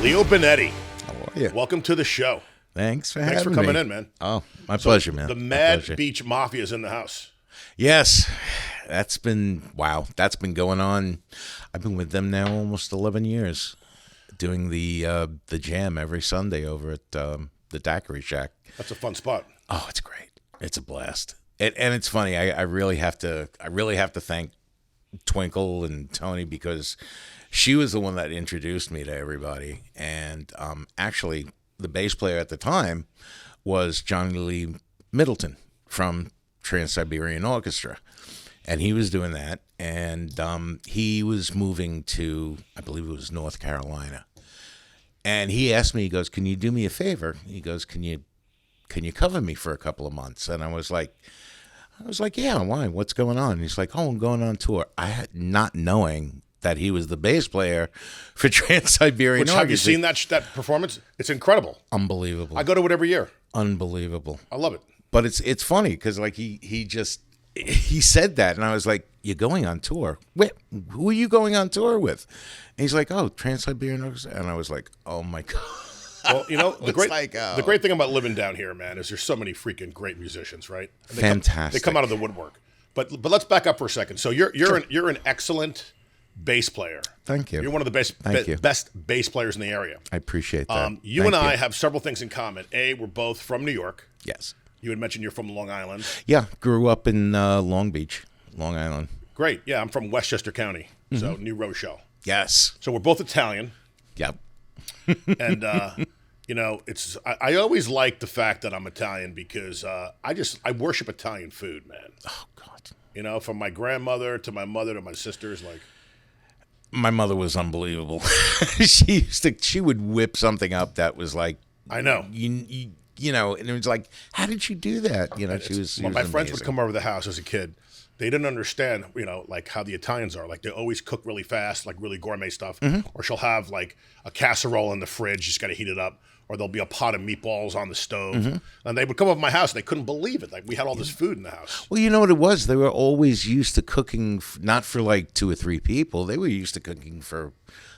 Leo Binetti, How are you? welcome to the show. Thanks for Thanks for having coming me. in, man. Oh, my pleasure, man. The My Mad pleasure. Beach Mafia is in the house. Yes, that's been going on. I've been with them now almost 11 years, doing the jam every Sunday over at the Daiquiri Shack. That's a fun spot. Oh, it's great. It's a blast. And it's funny. I really have to thank Twinkle and Tony because she was the one that introduced me to everybody. And actually, the bass player at the time was Johnny Lee Middleton from Trans-Siberian Orchestra. And he was doing that. And he was moving to, I believe it was North Carolina. And he asked me, he goes, "Can you do me a favor?" He goes, Can you cover me for a couple of months?" And I was like, "Yeah, why? What's going on?" And he's like, "Oh, I'm going on tour." I had not knowing that he was the bass player for Trans-Siberian Orchestra. Have you seen that performance? It's incredible. Unbelievable. I go to it every year. Unbelievable. I love it. But it's funny because like he said that and I was like, "You're going on tour? Wait, who are you going on tour with?" And he's like, "Oh, Trans-Siberian Orchestra." And I was like, "Oh my God." Well, you know, the oh. great thing about living down here, man, is there's so many freaking great musicians, right? And Fantastic. They come out of the woodwork. But let's back up for a second. So you're an excellent bass player. Thank you. You're one of the best bass players in the area. I appreciate that. You and I have several things in common. A, we're both from New York. Yes. You had mentioned you're from Long Island. Yeah, grew up in Long Beach, Long Island. Great. Yeah, I'm from Westchester County, so New Rochelle. Yes. So we're both Italian. Yep. And, you know, I always like the fact that I'm Italian because I worship Italian food, man. Oh, God. You know, from my grandmother to my mother to my sisters, like. My mother was unbelievable. She would whip something up that was like. I know. You know, and it was like, how did she do that? You know, she was my friends amazing. would come over the house as a kid. They didn't understand, you know, like how the Italians are. Like they always cook really fast, like really gourmet stuff. Or she'll have like a casserole in the fridge, just got to heat it up. Or there'll be a pot of meatballs on the stove. And they would come over to my house and they couldn't believe it. Like we had all this food in the house. Well, you know what it was? They were always used to cooking, not for like 2 or 3 people. They were used to cooking for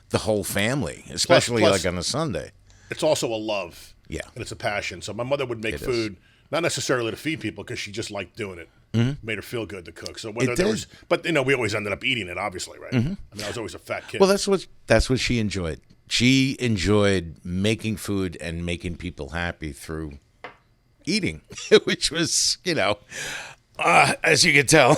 the whole family, especially Plus, like on a Sunday. It's also a love. Yeah. And it's a passion. So my mother would make food, not necessarily to feed people because she just liked doing it. Made her feel good to cook. So whether there was, but you know, we always ended up eating it, obviously, right? I mean, I was always a fat kid. Well, that's what she enjoyed. She enjoyed making food and making people happy through eating, which was, you know, as you can tell.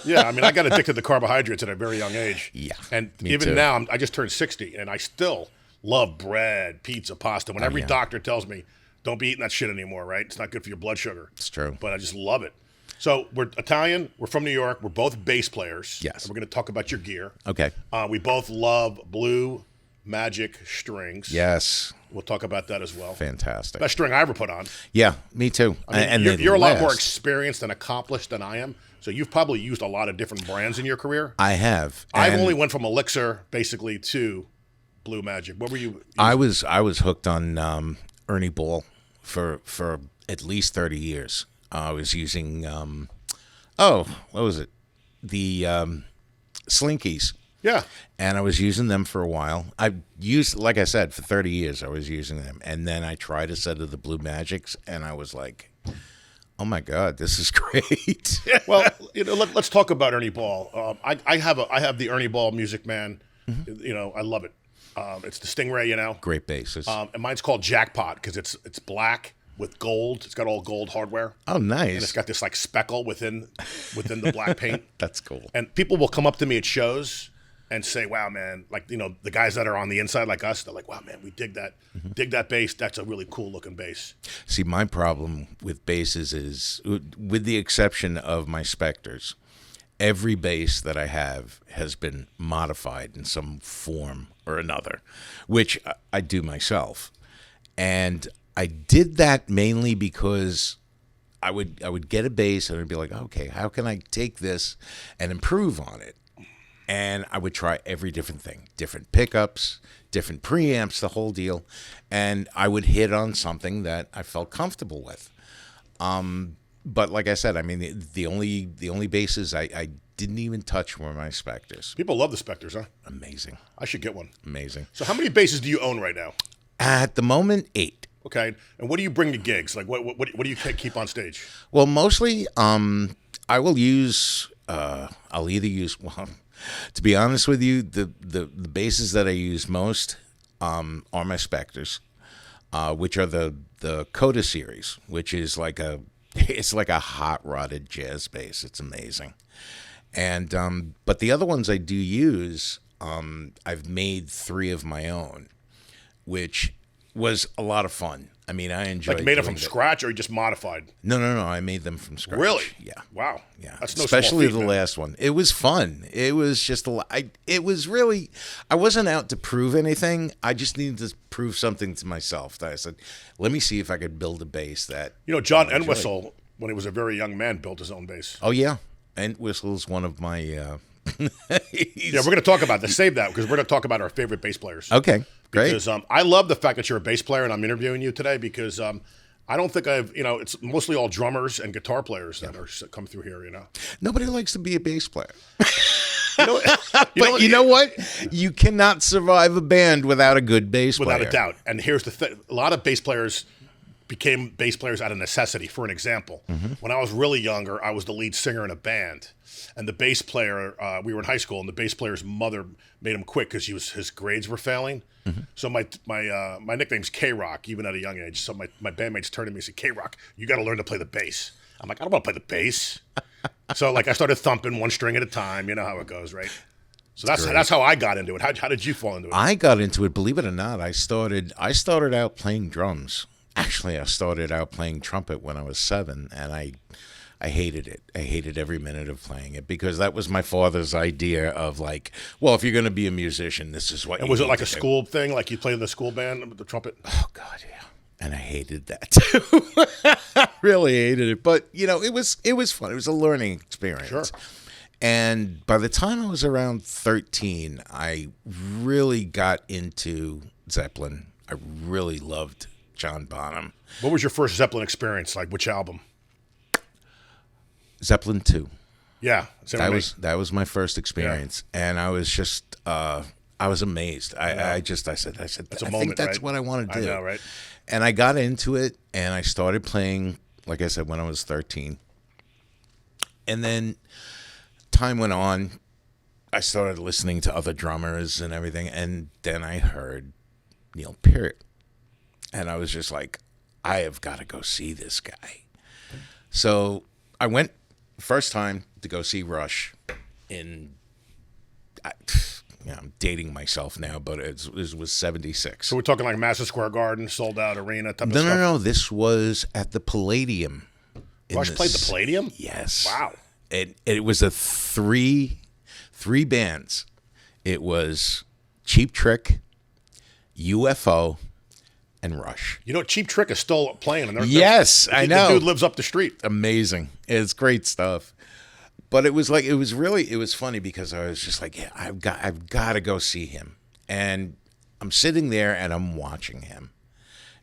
Yeah, I mean, I got addicted to carbohydrates at a very young age. Yeah, and me even too. now, I just turned 60, and I still love bread, pizza, pasta. When every doctor tells me, don't be eating that shit anymore, right? It's not good for your blood sugar. It's true. But I just love it. So we're Italian. We're from New York. We're both bass players. Yes. And we're going to talk about your gear. Okay. We both love Blue Magic strings. Yes. We'll talk about that as well. Fantastic. Best string I ever put on. Yeah, me too. I mean, you're a lot more experienced and accomplished than I am. So you've probably used a lot of different brands in your career. I have. I've only went from Elixir basically to Blue Magic. What were you using? I was hooked on Ernie Ball for at least 30 years. I was using what was it? The Slinkies. Yeah. And I was using them for a while. I used, like I said, for 30 years I was using them. And then I tried a set of the Blue Magics and I was like, oh my God, this is great. Well, you know, let's talk about Ernie Ball. I have the Ernie Ball Music Man. You know, I love it. It's the Stingray, you know. Great bases. And mine's called Jackpot because it's black with gold. It's got all gold hardware. Oh, nice. And it's got this like speckle within the black paint. That's cool. And people will come up to me at shows and say, "Wow, man, like, you know, the guys that are on the inside like us, they're like, wow, man, we dig that. Dig that bass. That's a really cool looking bass." See, my problem with basses is, with the exception of my Spectres, every bass that I have has been modified in some form or another, which I do myself. And I did that mainly because I would get a bass and I'd be like, okay, how can I take this and improve on it? And I would try every different thing, different pickups, different preamps, the whole deal. And I would hit on something that I felt comfortable with. But like I said, I mean, the only basses I didn't even touch were my Spectres. People love the Spectres, huh? Amazing. I should get one. Amazing. So how many basses do you own right now? At the moment, 8. Okay. And what do you bring to gigs? Like what do you keep on stage? Well, mostly I will use I'll either use, well, to be honest with you, the basses that I use most are my Spectres, which are the Coda series, which is like it's like a hot rodded jazz bass. It's amazing. And but the other ones I do use, I've made 3 of my own, which was a lot of fun. I mean, I enjoyed. Like made them from scratch, or you just modified? No. I made them from scratch. Really? Yeah. Wow. Yeah. That's no Especially small feat, the man. last one. It was fun. It was just a lot. It was really. I wasn't out to prove anything. I just needed to prove something to myself. That I said, let me see if I could build a bass that. You know, John I enjoyed. Entwistle, when he was a very young man, built his own bass. Oh yeah, Entwistle's one of my. Yeah, we're going to talk about this. Save that because we're going to talk about our favorite bass players. Okay. Great. Because I love the fact that you're a bass player and I'm interviewing you today because I don't think it's mostly all drummers and guitar players that are come through here, you know. Nobody likes to be a bass player. But you know what? You cannot survive a band without a good bass player. Without a doubt. And here's the thing. A lot of bass players became bass players out of necessity. For an example, when I was really younger, I was the lead singer in a band. And the bass player, we were in high school, and the bass player's mother made him quit because his grades were failing. So my nickname's K-Rock, even at a young age. So my bandmates turned to me and said, K-Rock, you got to learn to play the bass. I'm like, I don't want to play the bass. So like I started thumping one string at a time. You know how it goes, right? So that's how I got into it. How did you fall into it? I got into it, believe it or not. I started out playing drums. Actually, I started out playing trumpet when I was 7, and I hated it. I hated every minute of playing it because that was my father's idea of like, well, if you're going to be a musician, this is what. And was it like a school thing, like you played in the school band with the trumpet? Oh God, yeah. And I hated that too. I really hated it, but you know, it was fun. It was a learning experience. Sure. And by the time I was around 13, I really got into Zeppelin. I really loved John Bonham. What was your first Zeppelin experience? Like which album? Zeppelin 2. Yeah, that was my first experience, and I was just I was amazed. I said that's a I moment, think that's right? what I want to do. I know, right? And I got into it, and I started playing, like I said, when I was 13. And then time went on. I started listening to other drummers and everything, and then I heard Neil Peart, and I was just like, I have got to go see this guy. So I went first time to go see Rush I'm dating myself now, but it was 76. So we're talking like Madison Square Garden, sold out arena type of No, stuff? no. This was at the Palladium. Rush played the Palladium? Yes. Wow. It was a three bands. It was Cheap Trick, UFO, and Rush. You know, Cheap Trick is still playing. And Yes, I know. The dude lives up the street. Amazing. It's great stuff. But it was funny because I was just like, yeah, I've got to go see him. And I'm sitting there and I'm watching him.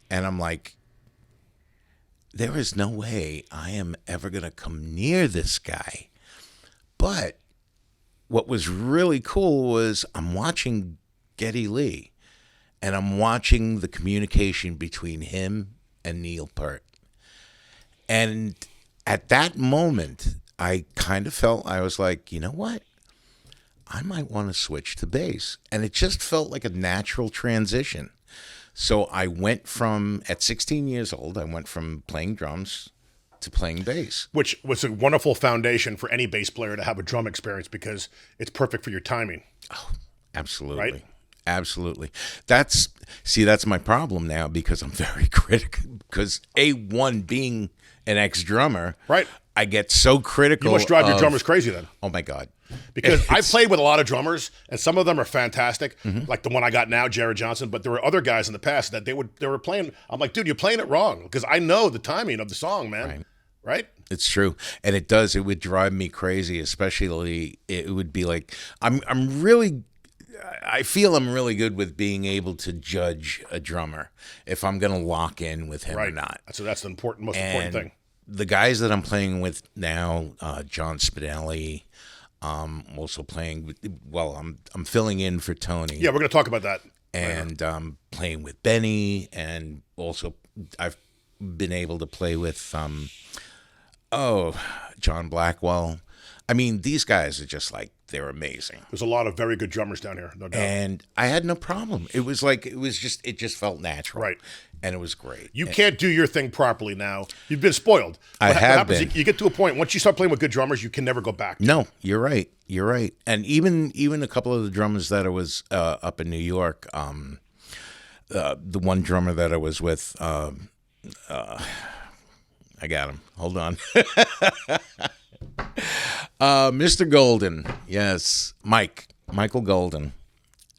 And I'm like, there is no way I am ever going to come near this guy. But what was really cool was I'm watching Geddy Lee, and I'm watching the communication between him and Neil Peart. And at that moment, I kind of felt, I was like, you know what? I might want to switch to bass. And it just felt like a natural transition. So I went from, at 16 years old, I went from playing drums to playing bass. Which was a wonderful foundation for any bass player to have a drum experience because it's perfect for your timing. Oh, absolutely. Right? Absolutely. That's my problem now because I'm very critical. Because A1 being an ex-drummer, right? I get so critical. You must drive your drummers crazy then. Oh my God. Because I've played with a lot of drummers, and some of them are fantastic, like the one I got now, Jared Johnson. But there were other guys in the past that they were playing. I'm like, dude, you're playing it wrong because I know the timing of the song, man. Right? It's true, and it does. It would drive me crazy, especially it would be like I'm really. I feel I'm really good with being able to judge a drummer if I'm going to lock in with him or not. So that's the most important thing. The guys that I'm playing with now, John Spinelli, Also playing with, well, I'm filling in for Tony. Yeah, we're going to talk about that. And playing with Benny, and also I've been able to play with John Blackwell. I mean, these guys are just like, they're amazing. There's a lot of very good drummers down here, no doubt. And I had no problem. It just felt natural. Right. And it was great. You can't do your thing properly now. You've been spoiled. I have been. You get to a point, once you start playing with good drummers, you can never go back. No, you're right. You're right. And even a couple of the drummers that I was up in New York, the one drummer that I was with, I got him. Hold on. Mr. Golden. Yes. Michael Golden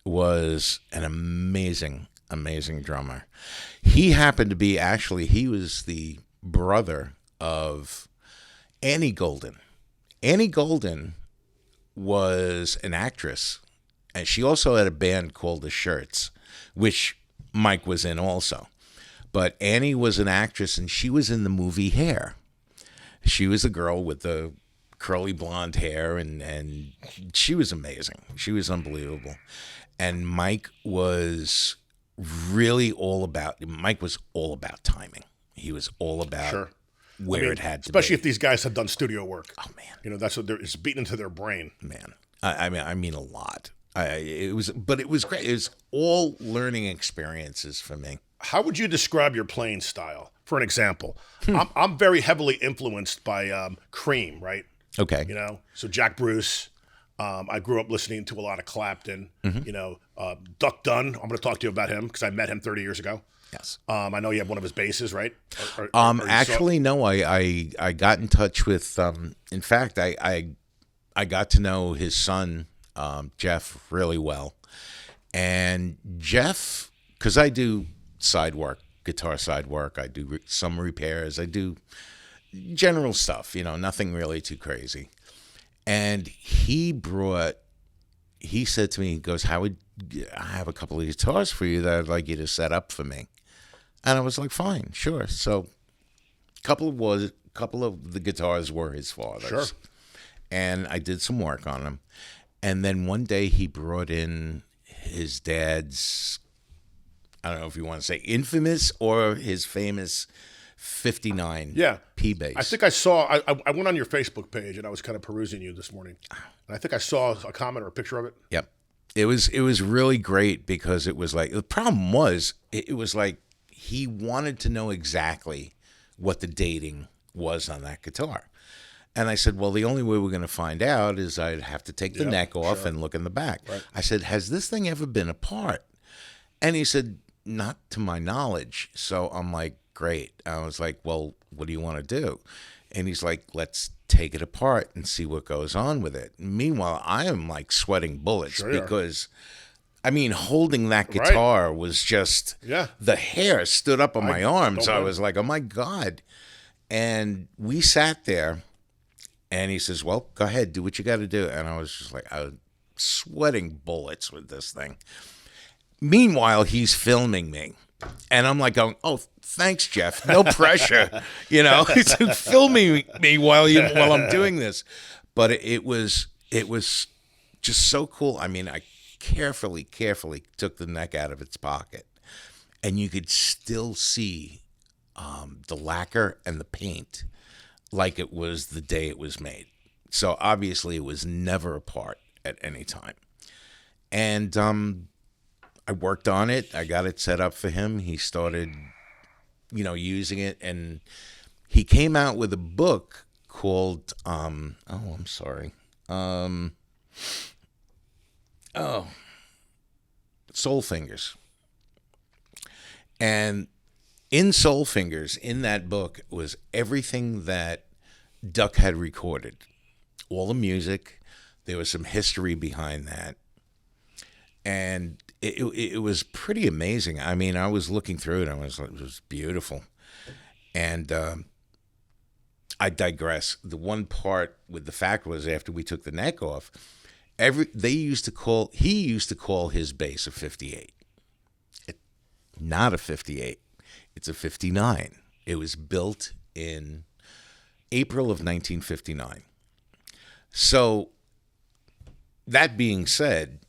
was an amazing drummer. He happened to be, he was the brother of Annie Golden. Annie Golden was an actress, and she also had a band called The Shirts, which Mike was in also. But Annie was an actress, and she was in the movie Hair. She was a girl with the curly blonde hair, and she was amazing. She was unbelievable. And Mike was all about timing. He was all about where it had to be. Especially if these guys have done studio work. Oh, man. You know, that's what it's beaten into their brain. Man. I mean a lot. It was great. It was all learning experiences for me. How would you describe your playing style? For an example, I'm very heavily influenced by Cream, right? Okay. You know, so Jack Bruce. I grew up listening to a lot of Clapton. You know, Duck Dunn. I'm going to talk to you about him because I met him 30 years ago. Yes. I know you have one of his basses, right? Actually, no. I got in touch with. In fact, I got to know his son, Jeff, really well. And Jeff, because I do guitar side work. I do some repairs. I do general stuff, nothing really too crazy. And he said to me, he goes, Howard, I have a couple of guitars for you that I'd like you to set up for me. And I was like, fine, sure. So a couple of the guitars were his father's. Sure. And I did some work on them. And then one day he brought in his dad's, I don't know if you want to say infamous or his famous 59 P bass. I think I saw, I went on your Facebook page and I was kind of perusing you this morning. And I think I saw a comment or a picture of it. Yep. It was really great because it was like, the problem was, it was like he wanted to know exactly what the dating was on that guitar. And I said, well, the only way we're going to find out is I'd have to take the neck off and look in the back. Right. I said, has this thing ever been apart? And he said, not to my knowledge. So I'm like, great. I was like, well, what do you want to do? And he's like, let's take it apart and see what goes on with it. Meanwhile, I am like sweating bullets because, I mean, holding that guitar was just, the hair stood up on my arms. I was like, oh my God. And we sat there and he says, well, go ahead, do what you got to do. And I was just like, I was sweating bullets with this thing. Meanwhile, he's filming me. And I'm like going, oh, thanks, Jeff. No pressure, He's filming me while I'm doing this. But it was just so cool. I mean, I carefully took the neck out of its pocket, and you could still see the lacquer and the paint like it was the day it was made. So obviously, it was never apart at any time. And I worked on it. I got it set up for him. He started, using it. And he came out with a book called, Soul Fingers. And in Soul Fingers, in that book, was everything that Duck had recorded. All the music. There was some history behind that. And it was pretty amazing. I mean, I was looking through it. It was beautiful. And I digress. The one part with the fact was after we took the neck off, he used to call his bass a 58. Not a 58. It's a 59. It was built in April of 1959. So that being said,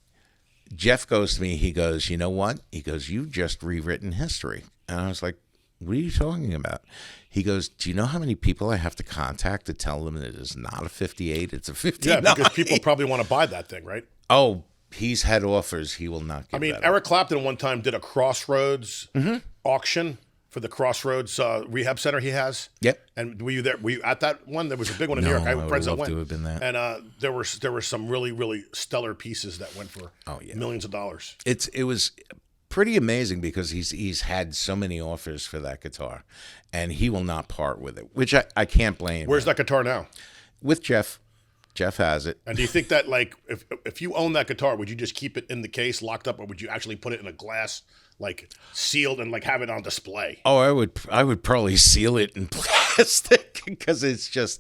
Jeff goes to me, he goes, you know what? He goes, you've just rewritten history. And I was like, what are you talking about? He goes, do you know how many people I have to contact to tell them that it is not a 58, it's a 59? Yeah, because people probably want to buy that thing, right? Oh, he's had offers. He will not give that Eric Clapton one time did a Crossroads auction for the Crossroads rehab center he has. Yep. And were you there? Were you at that one? There was a big one in New York. I have friends that went. to have been there. And there were some really, really stellar pieces that went for millions of dollars. It was pretty amazing because he's had so many offers for that guitar, and he will not part with it, which I can't blame. Where's that guitar now? With Jeff. Jeff has it. And do you think that, like, if you own that guitar, would you just keep it in the case locked up, or would you actually put it in a glass, like sealed, and like have it on display? Oh, I would probably seal it in plastic because it's just.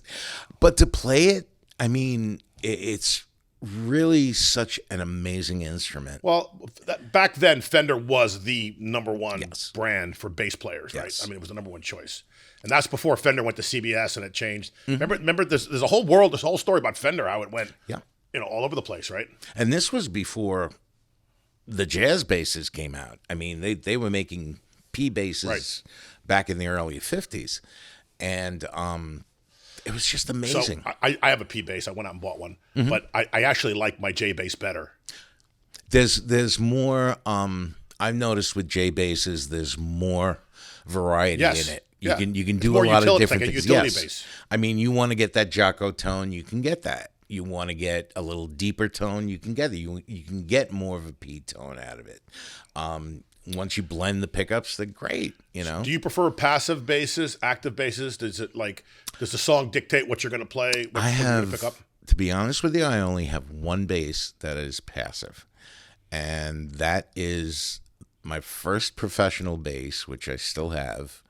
But to play it, I mean, it's really such an amazing instrument. Well, back then, Fender was the number one Yes. brand for bass players, right? Yes. I mean, it was the number one choice. And that's before Fender went to CBS and it changed. Remember there's a whole world, this whole story about Fender, how it went all over the place, right? And this was before the jazz basses came out. I mean, they were making P basses back in the early 50s. And it was just amazing. So I have a P bass. I went out and bought one. But I actually like my J bass better. There's more, I've noticed with J basses, there's more variety in it. You can do a lot of different things. Utility bass. I mean, you want to get that Jocko tone, you can get that. You want to get a little deeper tone, you can get it. You can get more of a P tone out of it. Once you blend the pickups, they're great. You know. Do you prefer passive basses, active basses? Does the song dictate what you're going to play? What you're going to pick up? To be honest with you, I only have one bass that is passive, and that is my first professional bass, which I still have.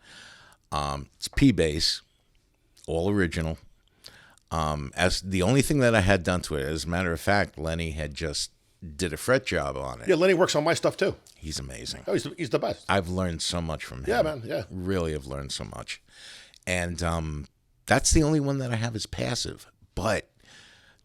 It's P bass, all original. As the only thing that I had done to it, as a matter of fact, Lenny had just did a fret job on it. Yeah, Lenny works on my stuff too. He's amazing. Oh, he's the best. I've learned so much from him. Yeah, man. Yeah, really have learned so much, and that's the only one that I have is passive. But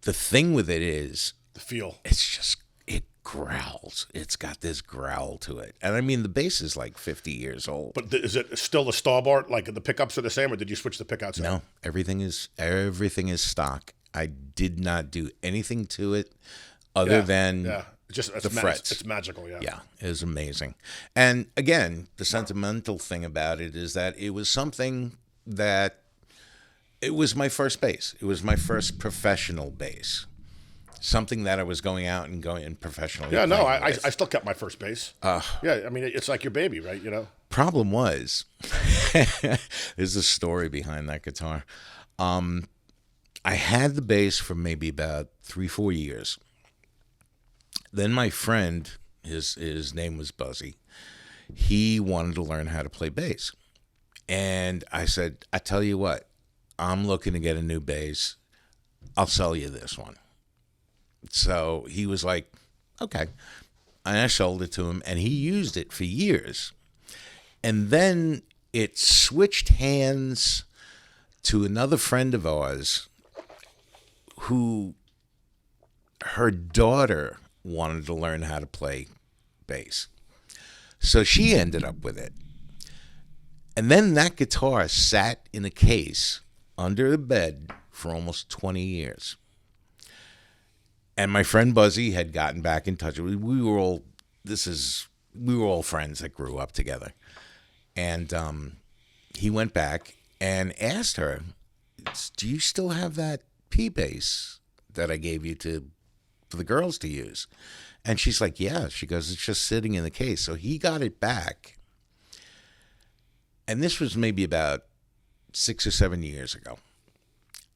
the thing with it is the feel. It growls. It's got this growl to it. And I mean, the bass is like 50 years old. But is it still the Starbart? Like the pickups are the same, or did you switch the pickouts out? No, everything is stock. I did not do anything to it other than the frets. It's magical, yeah. Yeah, it was amazing. And again, the sentimental thing about it is that it was something that it was my first bass. It was my first professional bass. Something that I was going out and professionally. Yeah, no, I still kept my first bass. Yeah, I mean, it's like your baby, right? You know. Problem was, there's a story behind that guitar. I had the bass for maybe about 3-4 years. Then my friend, his name was Buzzy. He wanted to learn how to play bass, and I said, "I tell you what, I'm looking to get a new bass. I'll sell you this one." So he was like, okay. And I sold it to him, and he used it for years. And then it switched hands to another friend of ours who her daughter wanted to learn how to play bass. So she ended up with it. And then that guitar sat in a case under the bed for almost 20 years. And my friend Buzzy had gotten back in touch. We were all friends that grew up together. And he went back and asked her, "Do you still have that P bass that I gave you for the girls to use?" And she's like, "Yeah." She goes, "It's just sitting in the case." So he got it back. And this was maybe about 6 or 7 years ago.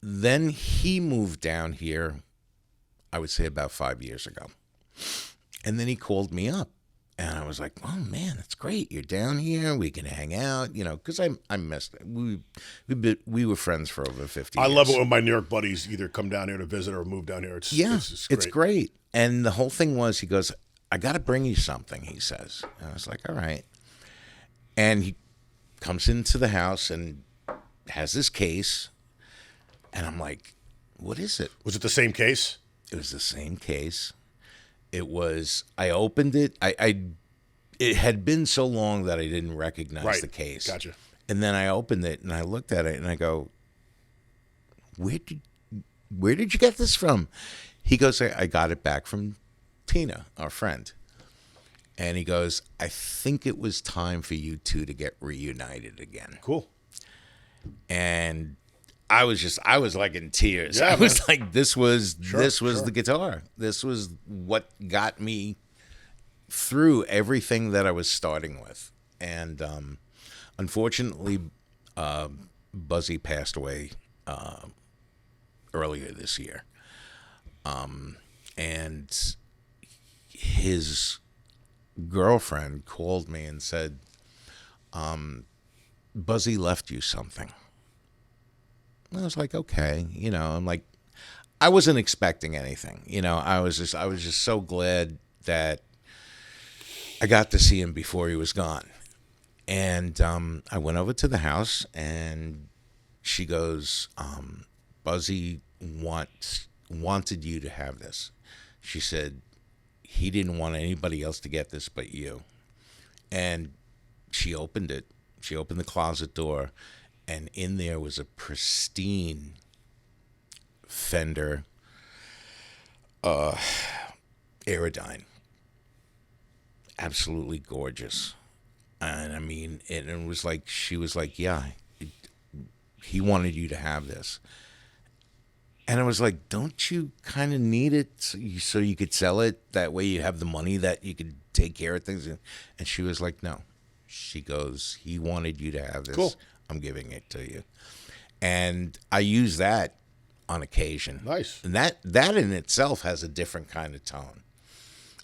Then he moved down here, I would say about 5 years ago. And then he called me up. And I was like, "Oh, man, that's great. You're down here. We can hang out," because I missed it. We were friends for over 50 years. I love it when my New York buddies either come down here to visit or move down here. It's great. And the whole thing was, he goes, "I got to bring you something," he says. And I was like, "All right." And he comes into the house and has this case. And I'm like, "What is it?" Was it the same case? It was the same case. It was. I opened it. It had been so long that I didn't recognize the case. Gotcha. And then I opened it and I looked at it and I go, where did you get this from? He goes, I got it back from Tina, our friend. And he goes, I think it was time for you two to get reunited again. Cool. And I was like in tears. Yeah, I was man. like, this was the guitar. This was what got me through everything that I was starting with. And unfortunately, Buzzy passed away earlier this year. And his girlfriend called me and said, Buzzy left you something. I was like, okay, I'm like, I wasn't expecting anything, I was just so glad that I got to see him before he was gone. And I went over to the house and she goes, Buzzy wanted you to have this. She said he didn't want anybody else to get this but you. And she opened it. She opened the closet door, and in there was a pristine Fender Aerodyne. Absolutely gorgeous. And I mean, it was like, she was like, yeah, he wanted you to have this. And I was like, don't you kind of need it so you could sell it? That way you have the money that you could take care of things. And she was like, no. She goes, he wanted you to have this. Cool. I'm giving it to you. And I use that on occasion. Nice. And that in itself has a different kind of tone.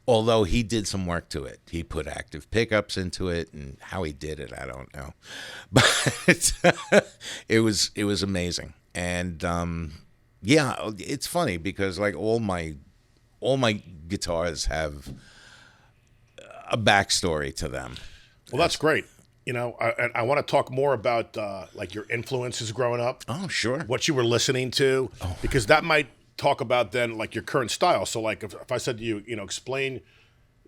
Although he did some work to it. He put active pickups into it, and how he did it, I don't know. But it was amazing. And yeah, it's funny because like all my guitars have a backstory to them. Well, that's great. I want to talk more about like your influences growing up. Oh, sure. What you were listening to, because that might talk about then like your current style. So like if I said to you, explain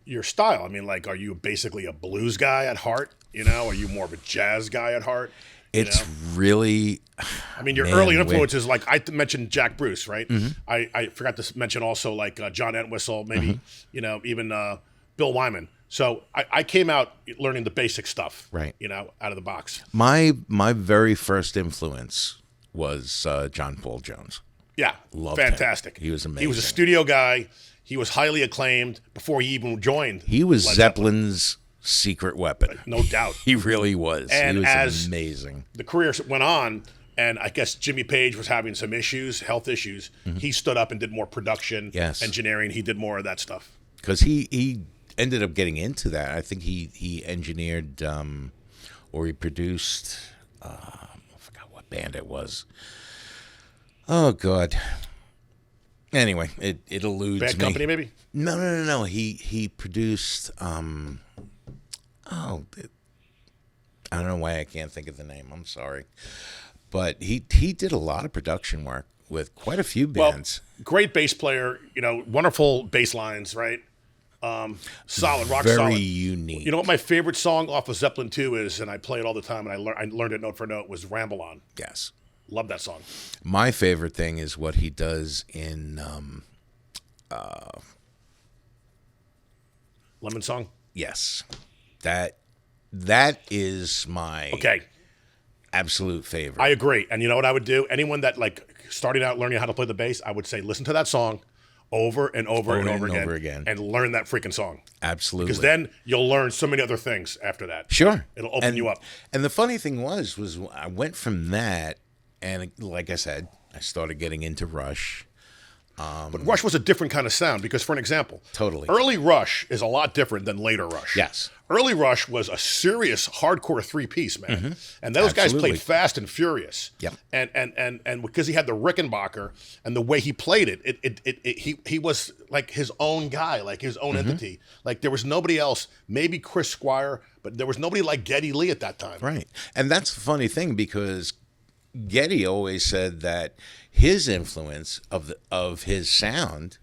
your style. I mean, like, are you basically a blues guy at heart? Are you more of a jazz guy at heart? It's really. I mean, your early influences, like I mentioned Jack Bruce, right? Mm-hmm. I forgot to mention also like John Entwistle, maybe, even Bill Wyman. So I came out learning the basic stuff, right? Out of the box. My very first influence was John Paul Jones. Yeah, Loved fantastic. Him. He was amazing. He was a studio guy. He was highly acclaimed before he even joined. He was Zeppelin's secret weapon. No doubt. He really was. And he was as amazing. The career went on, and I guess Jimmy Page was having some health issues. Mm-hmm. He stood up and did more production, engineering. He did more of that stuff. Because he ended up getting into that. I think he engineered or he produced, I forgot what band it was. Oh, God. Anyway, it eludes me. Bad Company, maybe? No. He produced, I don't know why I can't think of the name. I'm sorry. But he did a lot of production work with quite a few bands. Well, great bass player, wonderful bass lines, right? Solid, rock Very solid. Very unique. You know what my favorite song off of Zeppelin 2 is, and I play it all the time, and I learned it note for note, was Ramble On. Yes. Love that song. My favorite thing is what he does in Lemon Song? Yes. That is my absolute favorite. I agree. And you know what I would do? Anyone that like starting out learning how to play the bass, I would say listen to that song over and over again and learn that freaking song. Absolutely. Because then you'll learn so many other things after that. Sure. It'll open you up. And the funny thing was I went from that, and like I said, I started getting into Rush. But Rush was a different kind of sound because, for an example, totally, early Rush is a lot different than later Rush. Yes. Early Rush was a serious hardcore three-piece, man. Mm-hmm. And those guys played fast and furious. Yep. And because he had the Rickenbacker and the way he played it, he was like his own guy, like his own entity. Like there was nobody else, maybe Chris Squire, but there was nobody like Geddy Lee at that time. Right. And that's the funny thing because Geddy always said that his influence of his sound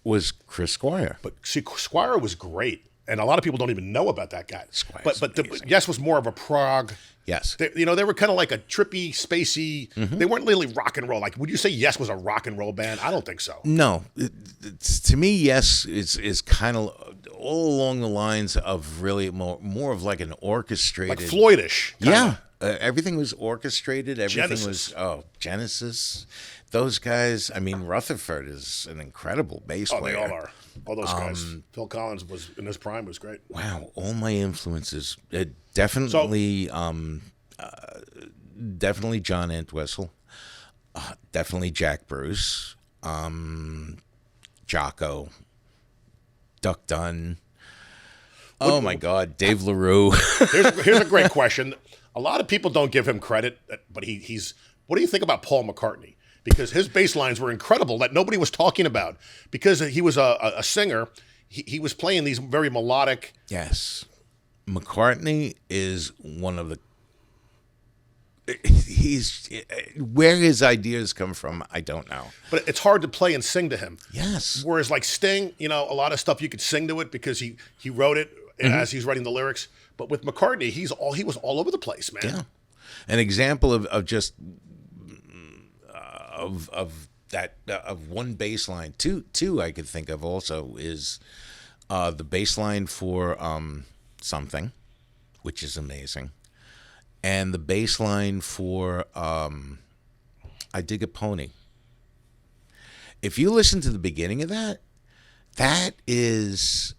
was Chris Squire. But see, Squire was great, and a lot of people don't even know about that guy. Squire's But Yes was more of a prog. Yes. They were kind of like a trippy, spacey. They weren't really rock and roll. Like, would you say Yes was a rock and roll band? I don't think so. No, to me, Yes is kind of all along the lines of really more of like an orchestrated, Like Floydish. Yeah, everything was orchestrated. Everything Genesis. was Genesis. Those guys. I mean, Rutherford is an incredible bass Oh, player. they all are. All those guys. Phil Collins was in his prime. Was great. Wow, all my influences. Definitely, definitely John Entwistle. Definitely Jack Bruce. Jocko. Duck Dunn. Oh my God, Dave LaRue. Here's a great question. A lot of people don't give him credit, but he's. What do you think about Paul McCartney? Because his bass lines were incredible that nobody was talking about. Because he was a singer, he was playing these very melodic. Yes. McCartney is one of the. He's where his ideas come from. I don't know, But it's hard to play and sing to him. Yes. Whereas like Sting, a lot of stuff you could sing to it because he wrote it as he's writing the lyrics. But with McCartney, he was all over the place, man. Yeah. An example of just of that of one bass line. Two I could think of also is the bass line for Something, which is amazing. And the bass line for I Dig a Pony. If you listen to the beginning of that is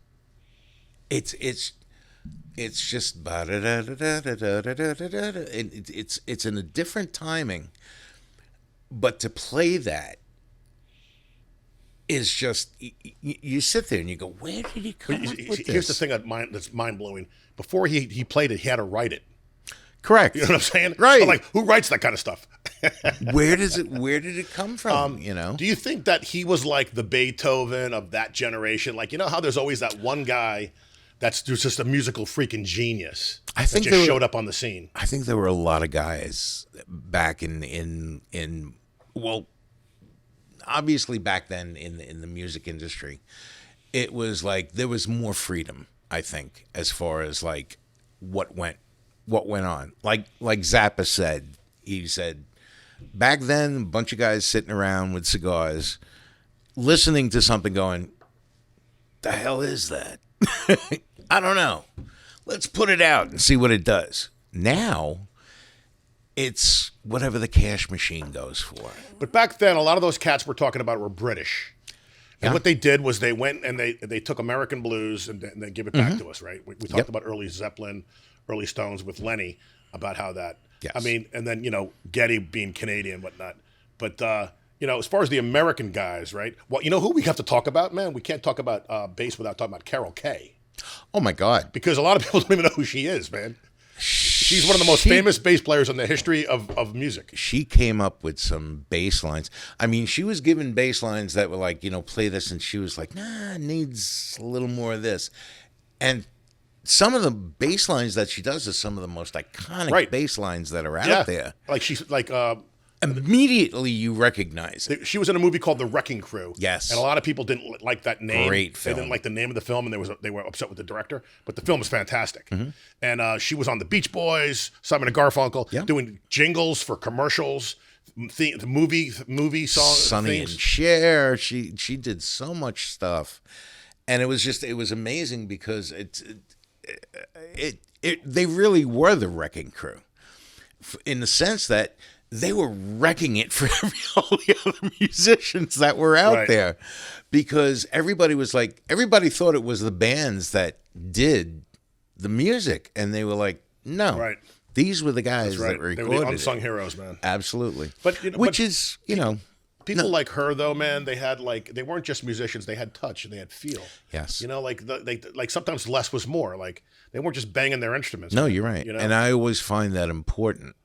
it's just it's in a different timing, but to play that is just you sit there and you go, where did he come up with this? Here's the thing that's mind blowing. Before he played it, he had to write it. Correct. You know what I'm saying? Right. So like, who writes that kind of stuff? Where did it come from? Do you think that he was like the Beethoven of that generation? Like, how there's always that one guy that's just a musical freaking genius. I think that just showed up on the scene. I think there were a lot of guys back in well, obviously back then in the music industry, it was like there was more freedom, I think, as far as like what went on. Like Zappa said, he said, back then, a bunch of guys sitting around with cigars, listening to something going, the hell is that? I don't know. Let's put it out and see what it does. Now, it's whatever the cash machine goes for. But back then, a lot of those cats we're talking about were British. And Yeah. what they did was they went and they took American blues and they give it back to us, right? We talked about early Zeppelin, early Stones with Lenny, about how that. Yes. I mean, and then, Geddy being Canadian and whatnot. But, as far as the American guys, right? Well, who we have to talk about, man? We can't talk about bass without talking about Carol Kay. Oh, my God. Because a lot of people don't even know who she is, man. She's one of the most famous bass players in the history of music. She came up with some bass lines. I mean, she was given bass lines that were like, play this, and she was like, nah, it needs a little more of this. And some of the bass lines that she does is some of the most iconic bass lines that are out there. Like she's like Immediately you recognize it. she was in a movie called The Wrecking Crew. Yes. And a lot of people didn't like that name. Great They film. didn't like the name of the film, and they were upset with the director. But the film was fantastic. Mm-hmm. And she was on the Beach Boys, Simon and Garfunkel, Yep. doing jingles for commercials, the movie songs. Sonny and Cher. She did so much stuff, and it was amazing because they really were the Wrecking Crew, in the sense that they were wrecking it for all the other musicians that were out there, because everybody thought it was the bands that did the music, and they were like, no, these were the guys that recorded They were the unsung heroes, man. Absolutely. But People like her, though, man, they had they weren't just musicians; they had touch and they had feel. Yes. Like sometimes less was more. Like they weren't just banging their instruments. No, you're right. And I always find that important.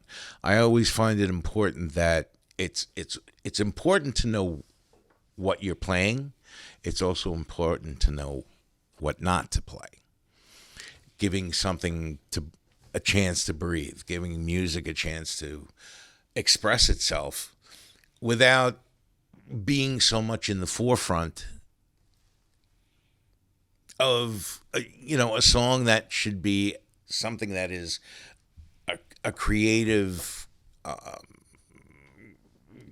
I always find it important that it's important to know what you're playing. It's also important to know what not to play. Giving something a chance to breathe, giving music a chance to express itself without being so much in the forefront of a song that should be something that is a creative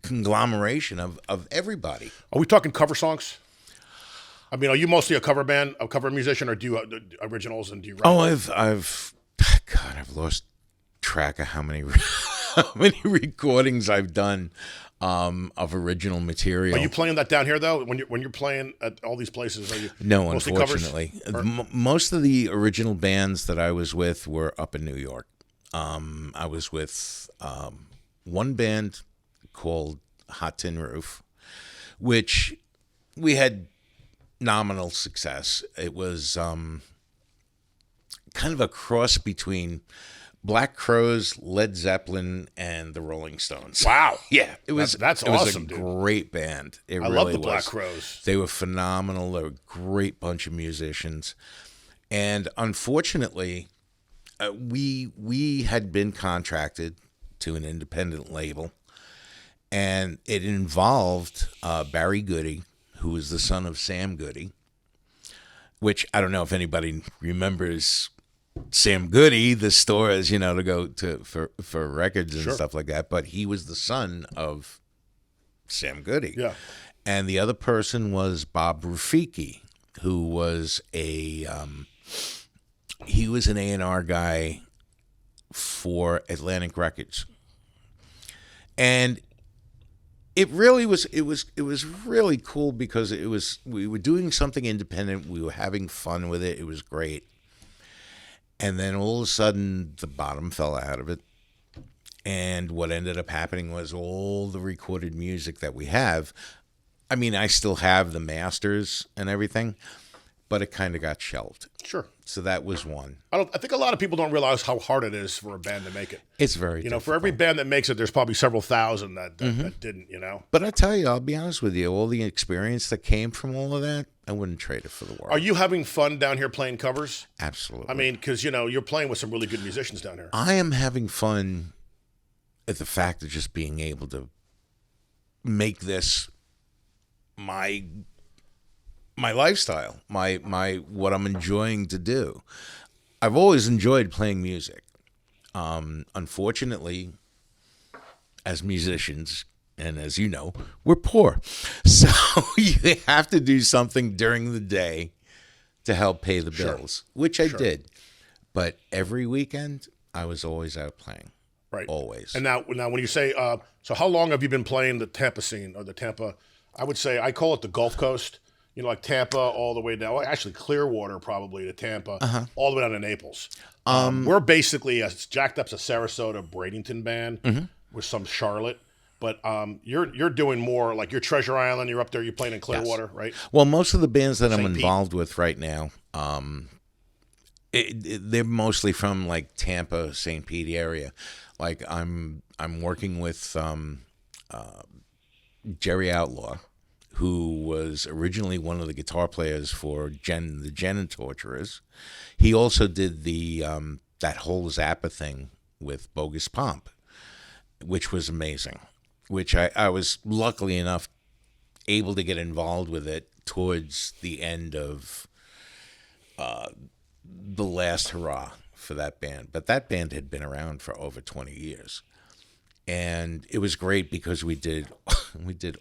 conglomeration of everybody. Are we talking cover songs? I mean, are you mostly a cover band, a cover musician, or do you originals and do you write? Oh, I've lost track of how many how many recordings I've done of original material. Are you playing that down here though? When you're playing at all these places, are you No, mostly unfortunately. Most of the original bands that I was with were up in New York. I was with one band called Hot Tin Roof, which we had nominal success. It was kind of a cross between Black Crowes, Led Zeppelin, and the Rolling Stones. Wow. Yeah, that's it awesome, was a dude. great band. It I really love the was. Black Crowes. They were phenomenal. They were a great bunch of musicians. And unfortunately, we had been contracted to an independent label, and it involved Barry Goody, who was the son of Sam Goody, which I don't know if anybody remembers Sam Goody, the stores, to go to for records and stuff like that. But he was the son of Sam Goody. Yeah. And the other person was Bob Rafiki, who was he was an A&R guy for Atlantic Records. And it really was it was really cool because we were doing something independent, we were having fun with it, it was great. And then all of a sudden the bottom fell out of it. And what ended up happening was all the recorded music that we have, I mean, I still have the masters and everything, but it kind of got shelved. Sure. So that was one. I think a lot of people don't realize how hard it is for a band to make it. It's very difficult. For every band that makes it, there's probably several thousand that didn't, But I tell you, I'll be honest with you, all the experience that came from all of that, I wouldn't trade it for the world. Are you having fun down here playing covers? Absolutely. I mean, because, you're playing with some really good musicians down here. I am having fun at the fact of just being able to make this my lifestyle, my what I'm enjoying to do. I've always enjoyed playing music. Unfortunately, as musicians, and as you know, we're poor. So you have to do something during the day to help pay the bills, which I did. But every weekend, I was always out playing. Right. Always. And now when you say, so how long have you been playing the Tampa scene or the Tampa, I would say, I call it the Gulf Coast, like Tampa all the way down, well, actually Clearwater probably to Tampa, all the way down to Naples. We're basically, Jacked Up's a Sarasota Bradenton band with some Charlotte. But you're doing more, like you're Treasure Island, you're up there, you're playing in Clearwater, right? Well, most of the bands that I'm St. Pete. involved with right now, they're mostly from like Tampa, St. Pete area. Like I'm working with Jerry Outlaw, who was originally one of the guitar players for the Jen and Torturers. He also did the that whole Zappa thing with Bogus Pomp, which was amazing. Which I was luckily enough able to get involved with it towards the end of the last hurrah for that band. But that band had been around for over 20 years. And it was great because we did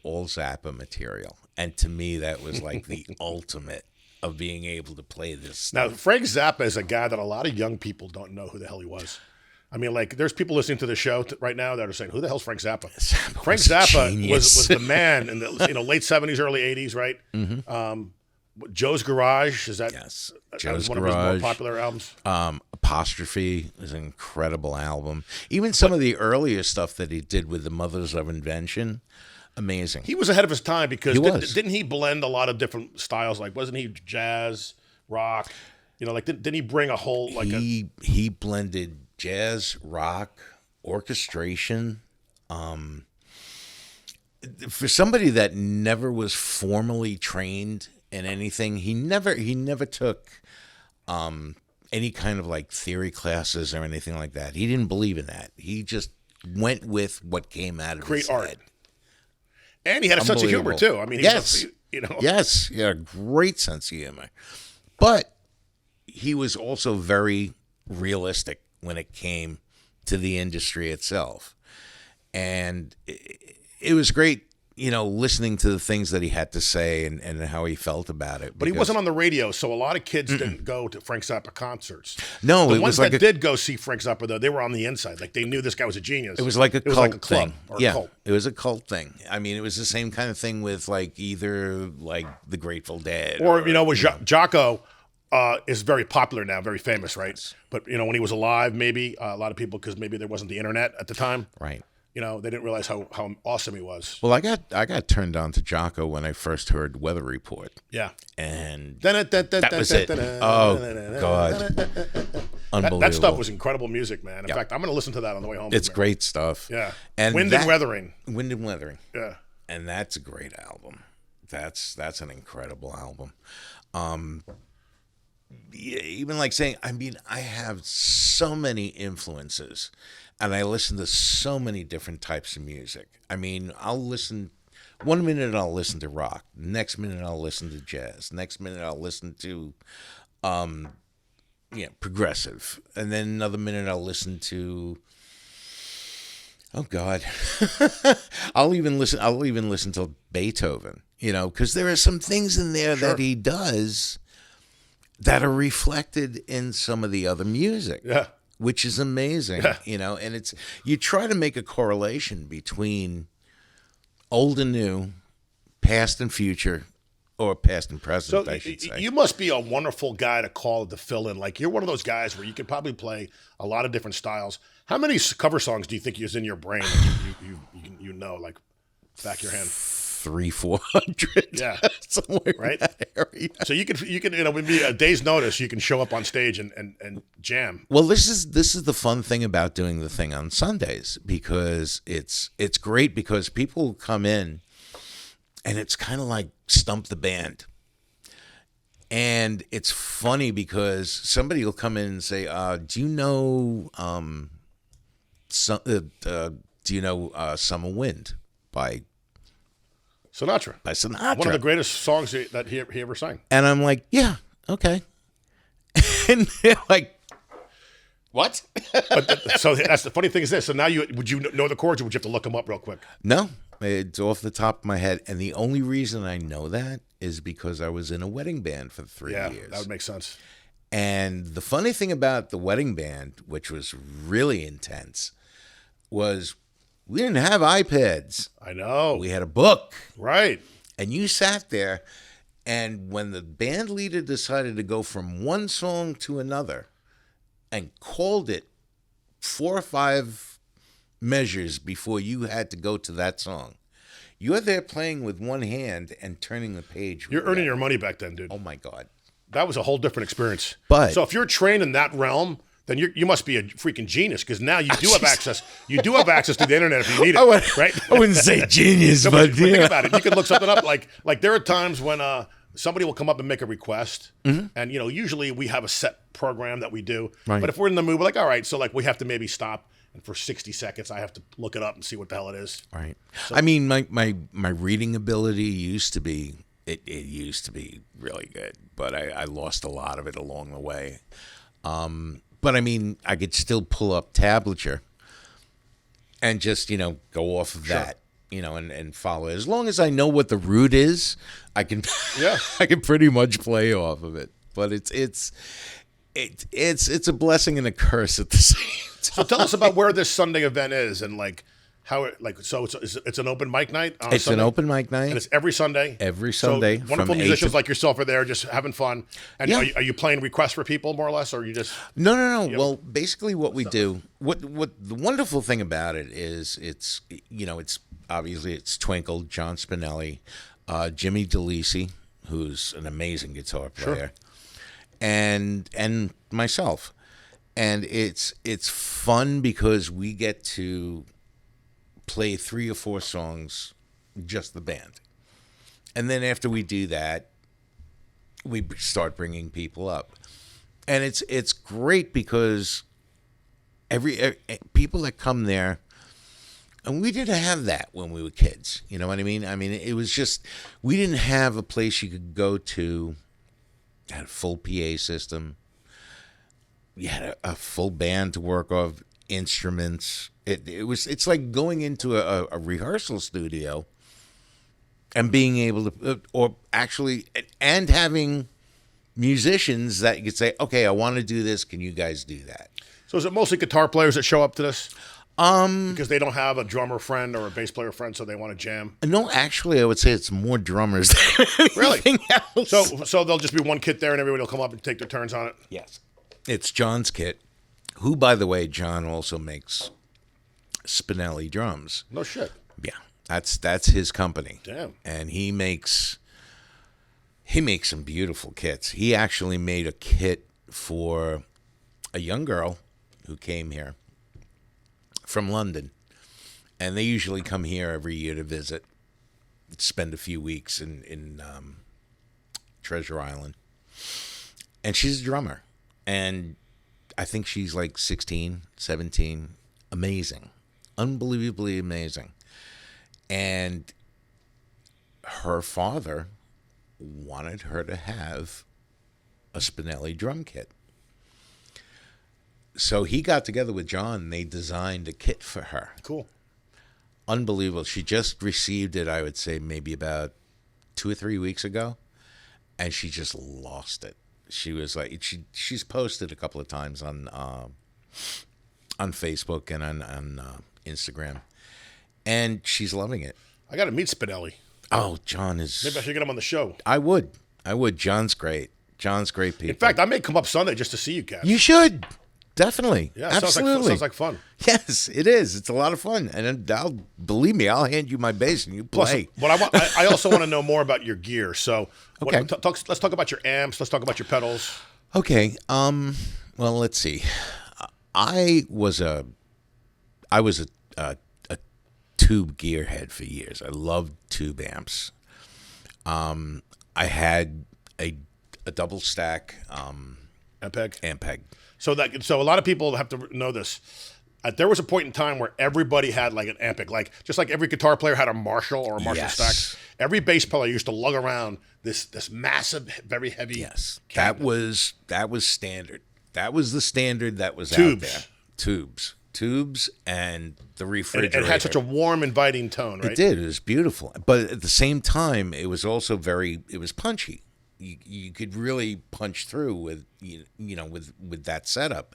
all Zappa material. And to me, that was like the ultimate of being able to play this stuff. Now, Frank Zappa is a guy that a lot of young people don't know who the hell he was. I mean, like, there's people listening to the show right now that are saying, who the hell's Frank Zappa? Frank Zappa was the man in the late 70s, early 80s, right? Mm-hmm. Joe's Garage, is that Joe's one Garage, of his more popular albums? Apostrophe is an incredible album. Even some of the earlier stuff that he did with the Mothers of Invention, amazing. He was ahead of his time because didn't he blend a lot of different styles? Like, wasn't he jazz, rock? Didn't he bring a whole he blended jazz, rock, orchestration. For somebody that never was formally trained in anything, he never took any kind of like theory classes or anything like that. He didn't believe in that. He just went with what came out of his art. head. And he had a sense of humor too. I mean, yes, he had a great sense of humor. But he was also very realistic when it came to the industry itself. And it was great, listening to the things that he had to say and how he felt about it. But he wasn't on the radio, so a lot of kids didn't go to Frank Zappa concerts. No, the it ones was like that did go see Frank Zappa, though, they were on the inside. Like, they knew this guy was a genius. It was like a cult club thing. or a cult. It was a cult thing. I mean, it was the same kind of thing with like either like the Grateful Dead or with Jocko. Is very popular now, very famous, right? But when he was alive, maybe a lot of people, because maybe there wasn't the internet at the time, right? They didn't realize how awesome he was. Well, I got turned on to Jocko when I first heard Weather Report. Yeah, and that was it. Oh God, unbelievable! That stuff was incredible music, man. In fact, I'm going to listen to that on the way home. It's great stuff. Yeah, and Wind and Weathering. Wind and Weathering. Yeah, and that's a great album. That's an incredible album. Even like saying, I mean, I have so many influences and I listen to so many different types of music. I mean, I'll listen, 1 minute I'll listen to rock, next minute I'll listen to jazz, next minute I'll listen to, progressive. And then another minute I'll listen to, oh God, I'll even listen to Beethoven, because there are some things in there that he does that are reflected in some of the other music, which is amazing, and it's, you try to make a correlation between old and new, past and future, or past and present, I should say. You must be a wonderful guy to call to fill in. Like, you're one of those guys where you could probably play a lot of different styles. How many cover songs do you think is in your brain that like back of your hand? 300-400, yeah, somewhere right. In that area. So you can with me a day's notice, you can show up on stage and jam. Well, this is the fun thing about doing the thing on Sundays, because it's great because people come in, and it's kind of like stump the band, and it's funny because somebody will come in and say, "Do you know Summer Wind by?" Sinatra. By Sinatra. One of the greatest songs that he ever sang. And I'm like, yeah, okay. And they're like, what? So that's the funny thing is this. So now would you know the chords, or would you have to look them up real quick? No, it's off the top of my head. And the only reason I know that is because I was in a wedding band for 3 years. Yeah, that would make sense. And the funny thing about the wedding band, which was really intense, was we didn't have iPads. I know. We had a book. Right. And you sat there, and when the band leader decided to go from one song to another and called it 4 or 5 measures before you had to go to that song, you're there playing with one hand and turning the page. You're earning your money back then, dude. Oh, my God. That was a whole different experience. So if you're trained in that realm, then you must be a freaking genius, because now you do have access. You do have access to the internet if you need it, right? I wouldn't say genius, but think about it. You can look something up. Like there are times when somebody will come up and make a request, and usually we have a set program that we do. Right. But if we're in the mood, we're like, all right, so like we have to maybe stop, and for 60 seconds I have to look it up and see what the hell it is. Right. So, I mean, my reading ability used to be used to be really good, but I lost a lot of it along the way. But I mean, I could still pull up tablature and just, go off of that, and follow it. As long as I know what the root is, I can, I can pretty much play off of it. But it's a blessing and a curse at the same time. So tell us about where this Sunday event is, and how it it's an open mic night. It's Sunday? An open mic night, and it's every Sunday. Every Sunday, so wonderful musicians like yourself are there, just having fun. And are you playing requests for people more or less, or are you just? No. Well, basically, what we do, what the wonderful thing about it is, it's obviously it's Twinkle, John Spinelli, Jimmy DeLisi, who's an amazing guitar player, and myself, and it's fun because we get to play 3 or 4 songs, just the band. And then after we do that, we start bringing people up. And it's great because every people that come there, and we didn't have that when we were kids. You know what I mean? I mean, it was just, we didn't have a place you could go to had a full PA system. You had a full band to work off, instruments. It's like going into a rehearsal studio and being able to, or actually, and having musicians that you could say, okay, I want to do this. Can you guys do that? So is it mostly guitar players that show up to this? Because they don't have a drummer friend or a bass player friend, so they want to jam. No, actually, I would say it's more drummers than Really? anything else. So there'll just be one kit there, and everybody will come up and take their turns on it. Yes, it's John's kit. Who, by the way, John also makes Spinelli drums. No shit. Yeah, that's his company. Damn. And he makes some beautiful kits. He actually made a kit for a young girl who came here from London, and they usually come here every year to visit, spend a few weeks in Treasure Island. And she's a drummer, and I think she's like 16, 17. Amazing. Unbelievably amazing. And her father wanted her to have a Spinelli drum kit. So he got together with John, and they designed a kit for her. Cool. Unbelievable. She just received it, I would say, maybe about 2 or 3 weeks ago, and she just lost it. She was like, she's posted a couple of times on Facebook and on Instagram, and she's loving it. I got to meet Spinelli. Oh, John is... Maybe I should get him on the show. I would. John's great. John's great people. In fact, I may come up Sunday just to see you, Kat. You should. Definitely. Yeah, absolutely. Sounds like fun. Yes, it is. It's a lot of fun, and believe me, I'll hand you my bass and you play. Plus, I also want to know more about your gear. So, okay, let's talk about your amps. Let's talk about your pedals. Okay. Well, let's see. I was a tube gearhead for years. I loved tube amps. I had a double stack Ampeg. So a lot of people have to know this. There was a point in time where everybody had like an Ampeg, like just like every guitar player had a Marshall or a Marshall stack. Every bass player used to lug around this massive, very heavy. Yes, cabinet. That was standard. That was the standard that was Tubes. out there. Tubes, and the refrigerator. And it had such a warm, inviting tone, right? It did. It was beautiful, but at the same time, it was also it was punchy. You could really punch through with with that setup.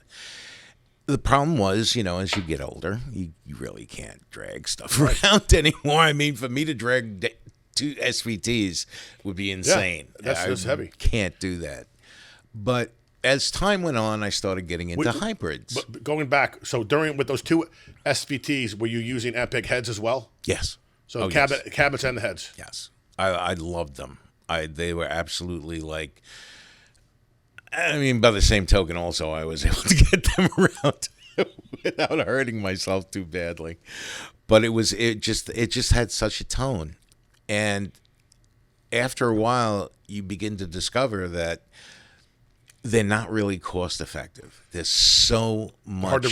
The problem was, as you get older, you really can't drag stuff around anymore. I mean, for me to drag 2 SVTs would be insane. Yeah, that's heavy. Can't do that. But as time went on, I started getting into hybrids. But going back, so with those 2 SVTs, were you using Ampeg heads as well? Yes. So cabinets and the heads. Yes, I loved them. They were absolutely like. I mean, by the same token, also I was able to get them around without hurting myself too badly. But it just had such a tone, and after a while, you begin to discover that they're not really cost effective. There's so much hard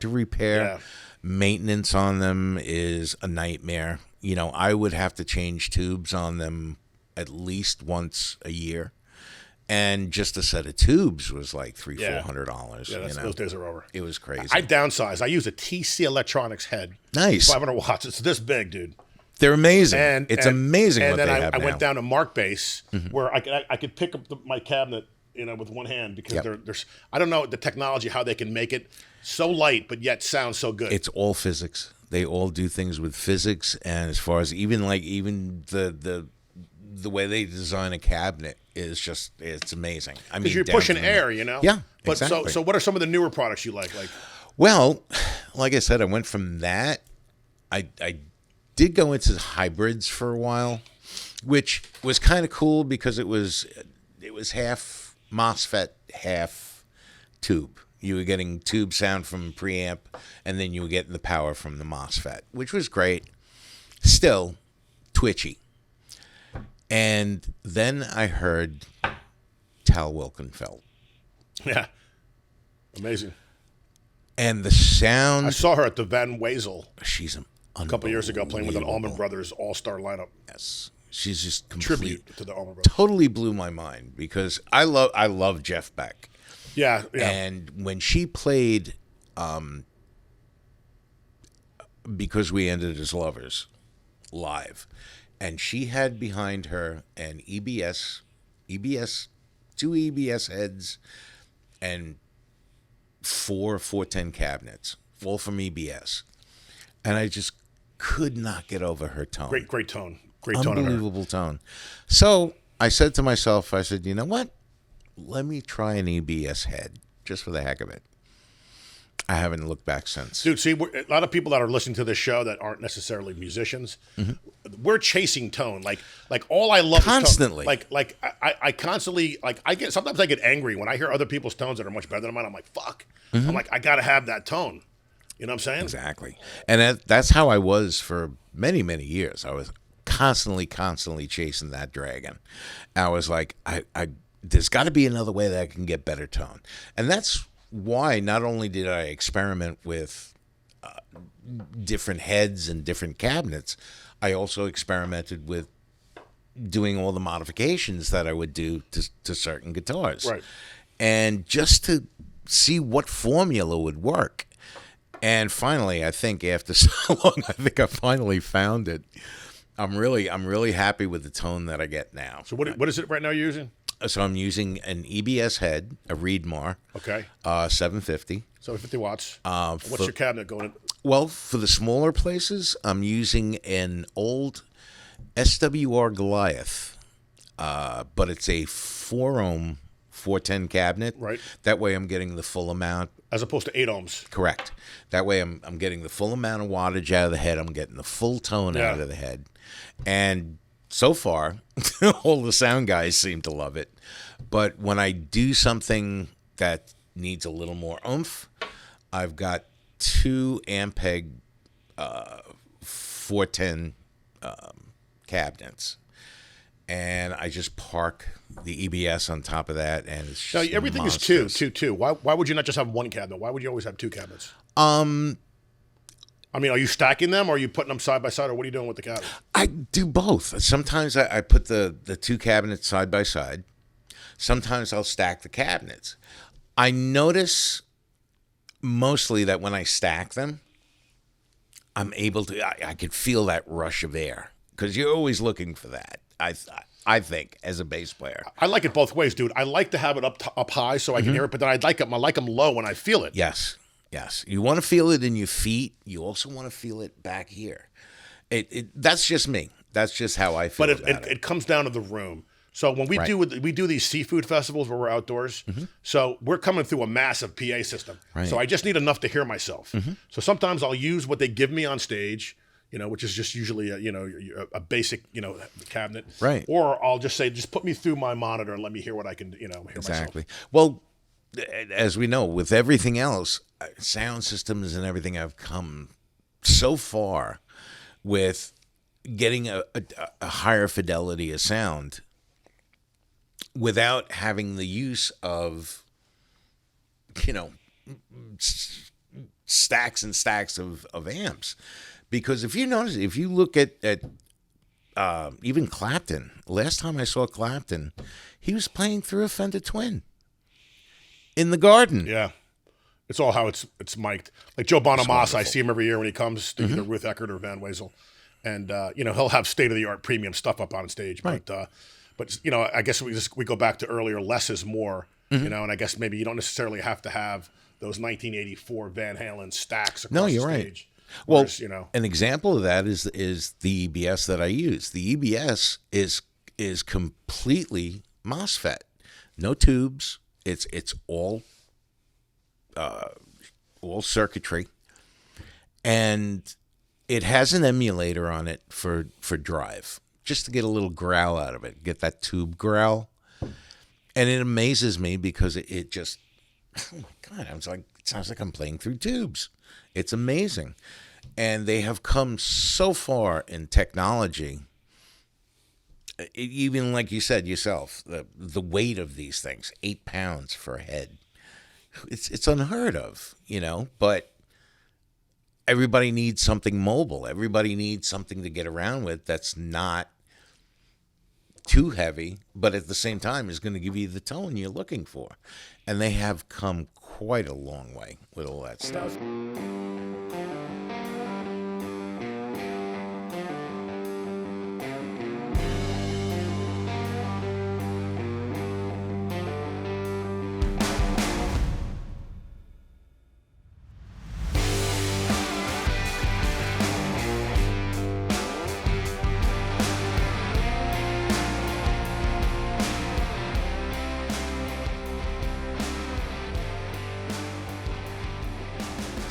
to repair. Yeah. Maintenance on them is a nightmare. I would have to change tubes on them at least once a year, and just a set of tubes was like $300-$400. Yeah, those days are over. It was crazy. I downsized. I use a TC Electronics head. Nice, 500 watts. It's this big, dude. They're amazing. It's amazing what they have now. And then I went down to Mark Bass, where I could pick up my cabinet, with one hand, because there's I don't know the technology, how they can make it so light but yet sound so good. It's all physics. They all do things with physics, and as far as even the way they design a cabinet is just, it's amazing. I mean, because you're pushing air, Yeah, But exactly. so what are some of the newer products you like? Well, like I said, I went from that. I did go into hybrids for a while, which was kind of cool because it was half MOSFET, half tube. You were getting tube sound from preamp, and then you were getting the power from the MOSFET, which was great. Still twitchy. And then I heard Tal Wilkenfeld. Yeah. Amazing. And the sound... I saw her at the Van Wezel. She's a couple of years ago playing with an Allman Brothers all-star lineup. Yes. She's just Tribute to the Allman Brothers. totally blew my mind because I love Jeff Beck. Yeah, yeah. And when she played Because We Ended as Lovers live, and she had behind her an EBS, two EBS heads, and four 410 cabinets, all from EBS. And I just could not get over her tone. Great tone. Great tone. Unbelievable tone. So I said to myself, I said, you know what? Let me try an EBS head just for the heck of it. I haven't looked back since. Dude, see, a lot of people that are listening to this show that aren't necessarily musicians, we're chasing tone. Like all I love Constantly. is tone. I constantly, sometimes I get angry when I hear other people's tones that are much better than mine. I'm like, fuck. I'm like, I got to have that tone. You know what I'm saying? Exactly. And that's how I was for many, many years. I was constantly chasing that dragon. I was like, there's got to be another way that I can get better tone. And that's why not only did I experiment with different heads and different cabinets, I also experimented with doing all the modifications that I would do to certain guitars. Right. And just to see what formula would work. And finally, I think after so long, I think I finally found it. I'm really happy with the tone that I get now. So what is it right now you're using? So I'm using an EBS head, a Reedmar. Okay. 750. 750 watts. What's your cabinet going in? Well, for the smaller places, I'm using an old SWR Goliath, but it's a 4-ohm 410 cabinet. Right. That way I'm getting the full amount. As opposed to 8 ohms. Correct. That way I'm getting the full amount of wattage out of the head. I'm getting the full tone out of the head. And so far, all the sound guys seem to love it. But when I do something that needs a little more oomph, I've got 2 Ampeg 410 cabinets. And I just park the EBS on top of that, and it's just everything monstrous. is two. Why would you not just have one cabinet? Why would you always have 2 cabinets? I mean, are you stacking them, or are you putting them side by side, or what are you doing with the cabinet? I do both. Sometimes I put the 2 cabinets side by side. Sometimes I'll stack the cabinets. I notice mostly that when I stack them, I'm able to. I can feel that rush of air because you're always looking for that. I think as a bass player, I like it both ways, dude. I like to have it up high so I can hear it, but then I like them low when I feel it. Yes. You want to feel it in your feet. You also want to feel it back here. That's just me. That's just how I feel. But about it. It comes down to the room. So when we do these seafood festivals where we're outdoors, so we're coming through a massive PA system. Right. So I just need enough to hear myself. So sometimes I'll use what they give me on stage, which is just usually a basic cabinet. Right. Or I'll just say, just put me through my monitor and let me hear what I can hear Exactly. myself. Well, as we know, with everything else, sound systems and everything have come so far with getting a higher fidelity of sound without having the use of, stacks and stacks of amps. Because if you look at even Clapton, last time I saw Clapton, he was playing through a Fender Twin in the garden. Yeah. It's all how it's mic'd. Like Joe Bonamassa, I see him every year when he comes to either Ruth Eckert or Van Wezel. And, he'll have state-of-the-art premium stuff up on stage. Right. But I guess we go back to earlier, less is more, and I guess maybe you don't necessarily have to have those 1984 Van Halen stacks across the stage. Well, Whereas, an example of that is the EBS that I use. The EBS is completely MOSFET, no tubes. It's all circuitry, and it has an emulator on it for drive, just to get a little growl out of it, get that tube growl. And it amazes me because it just, oh my God, I was like, it sounds like I'm playing through tubes. It's amazing. And they have come so far in technology, even like you said yourself, the weight of these things, 8 pounds for a head. It's unheard of, but everybody needs something mobile. Everybody needs something to get around with that's not too heavy, but at the same time is going to give you the tone you're looking for. And they have come quite a long way with all that stuff.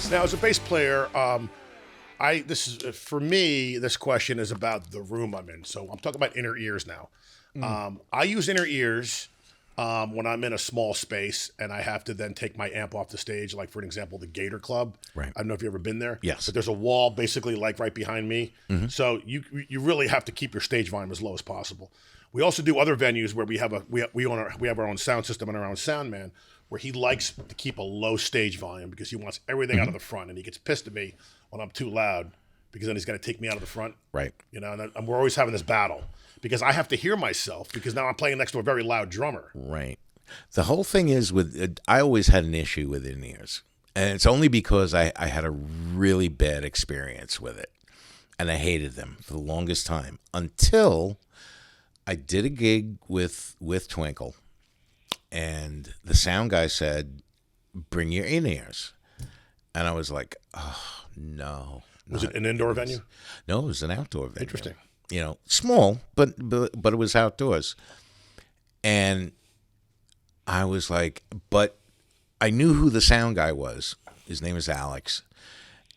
Now, as a bass player, for me. This question is about the room I'm in. So I'm talking about inner ears now. I use inner ears when I'm in a small space and I have to then take my amp off the stage. Like for an example, the Gator Club. Right. I don't know if you've ever been there. Yes. But there's a wall basically like right behind me. So you really have to keep your stage volume as low as possible. We also do other venues where we have our own sound system and our own sound man, where he likes to keep a low stage volume because he wants everything out of the front, and he gets pissed at me when I'm too loud because then he's going to take me out of the front. Right. You know, and we're always having this battle because I have to hear myself because now I'm playing next to a very loud drummer. Right. The whole thing is I always had an issue with in-ears, and it's only because I had a really bad experience with it, and I hated them for the longest time until I did a gig with Twinkle. And the sound guy said, "Bring your in-ears." And I was like, "Oh, no." Was it an indoor venue? No, it was an outdoor venue. Interesting. You know, small, but it was outdoors. And I was like, but I knew who the sound guy was. His name is Alex.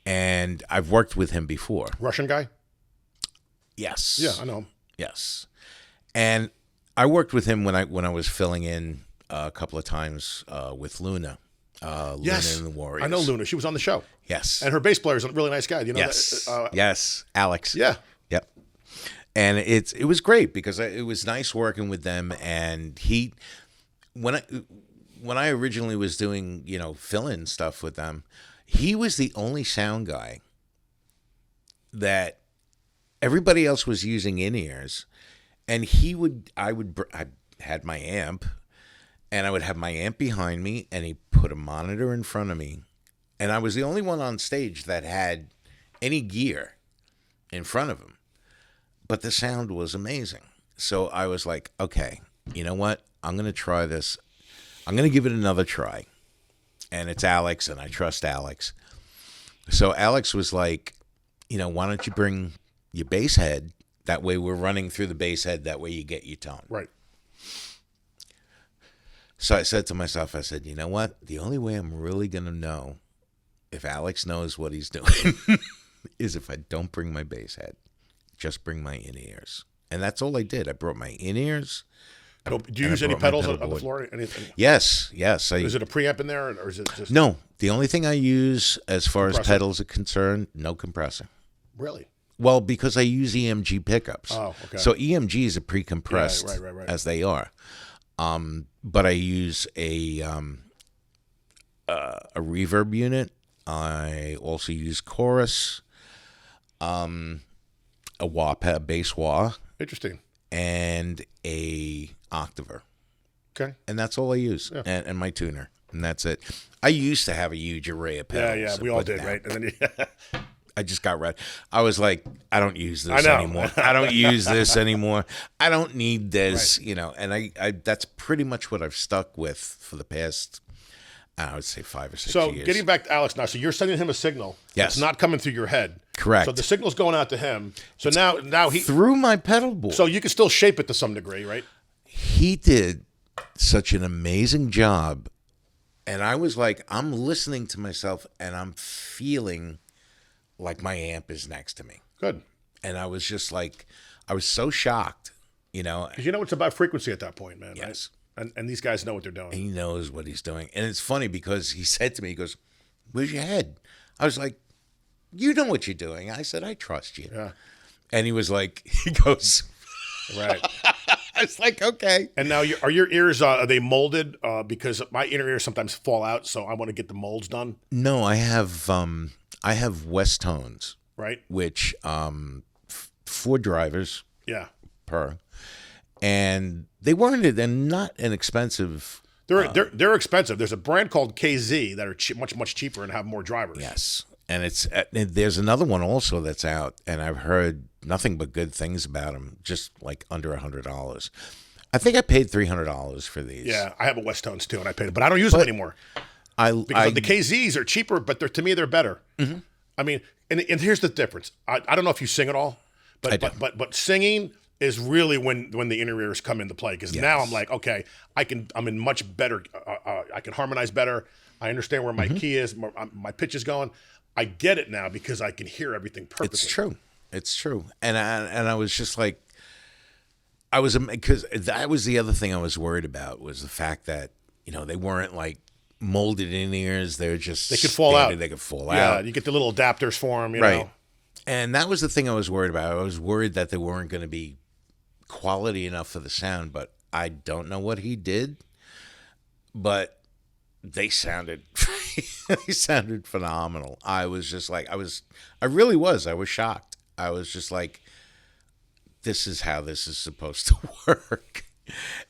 And I've worked with him before. Russian guy? Yes. Yeah, I know him. Yes. And I worked with him when I was filling in a couple of times with Luna. Yes. Luna and the Warriors. I know Luna. She was on the show. Yes. And her bass player is a really nice guy. You know Yes. that? Yes. Alex. Yeah. Yep. And it was great because it was nice working with them. And when I originally was doing, fill-in stuff with them, he was the only sound guy that everybody else was using in-ears. And I had my amp, and I would have my amp behind me, and he put a monitor in front of me. And I was the only one on stage that had any gear in front of him. But the sound was amazing. So I was like, okay, you know what? I'm going to try this. I'm going to give it another try. And it's Alex, and I trust Alex. So Alex was like, why don't you bring your bass head? That way we're running through the bass head. That way you get your tone. Right. So I said to myself, you know what? The only way I'm really going to know if Alex knows what he's doing is if I don't bring my bass head. Just bring my in-ears. And that's all I did. I brought my in-ears. Do you use any pedals on the floor? Anything? Yes. Is it a preamp in there, or is it just... No. The only thing I use as far as pedals are concerned, no compressor. Really? Well, because I use EMG pickups. Oh, okay. So EMGs are pre-compressed right. as they are. But I use a reverb unit. I also use chorus, a bass wah. Interesting. And a octaver. Okay. And that's all I use. Yeah. And my tuner. And that's it. I used to have a huge array of pedals. Yeah, we all did, right? And then I just got rid. I was like, I don't use this anymore. I don't use this anymore. I don't need this, right. And I that's pretty much what I've stuck with for the past, I would say 5 or 6 years. So getting back to Alex now, so you're sending him a signal. Yes. It's not coming through your head. Correct. So the signal's going out to him. So now he... Through my pedal board. So you can still shape it to some degree, right? He did such an amazing job. And I was like, I'm listening to myself and I'm feeling like my amp is next to me. Good. And I was just like, I was so shocked, Because it's about frequency at that point, man. Yes. Right? And these guys know what they're doing. He knows what he's doing. And it's funny because he said to me, he goes, "Where's your head?" I was like, "You know what you're doing." I said, "I trust you." Yeah. And he was like, he goes, right. I was like, okay. And now, are your ears, are they molded? Because my inner ears sometimes fall out, so I want to get the molds done. No, I have West Tones. Right. Which, 4 drivers. Yeah. Per. and they're not an expensive. They're expensive. There's a brand called KZ that are much cheaper and have more drivers. Yes, and there's another one also that's out, and I've heard nothing but good things about them. Just like under $100. I think I paid $300 for these. Yeah, I have a West Tones too, and I paid it, but I don't use them anymore. Because the KZs are cheaper, but to me they're better. Mm-hmm. I mean, and here's the difference. I don't know if you sing at all, but singing is really when the inner ears come into play. Because now I'm like, okay, I'm in much better. I can harmonize better. I understand where my key is, my pitch is going. I get it now because I can hear everything perfectly. It's true. And I was just like, because that was the other thing I was worried about, was the fact that, they weren't like molded in ears. They could fall out. They could fall out. Yeah, you get the little adapters for them, you know. And that was the thing I was worried about. I was worried that they weren't going to be quality enough for the sound, but I don't know what he did. But they sounded phenomenal. I was just like, I was shocked. I was just like, this is how this is supposed to work.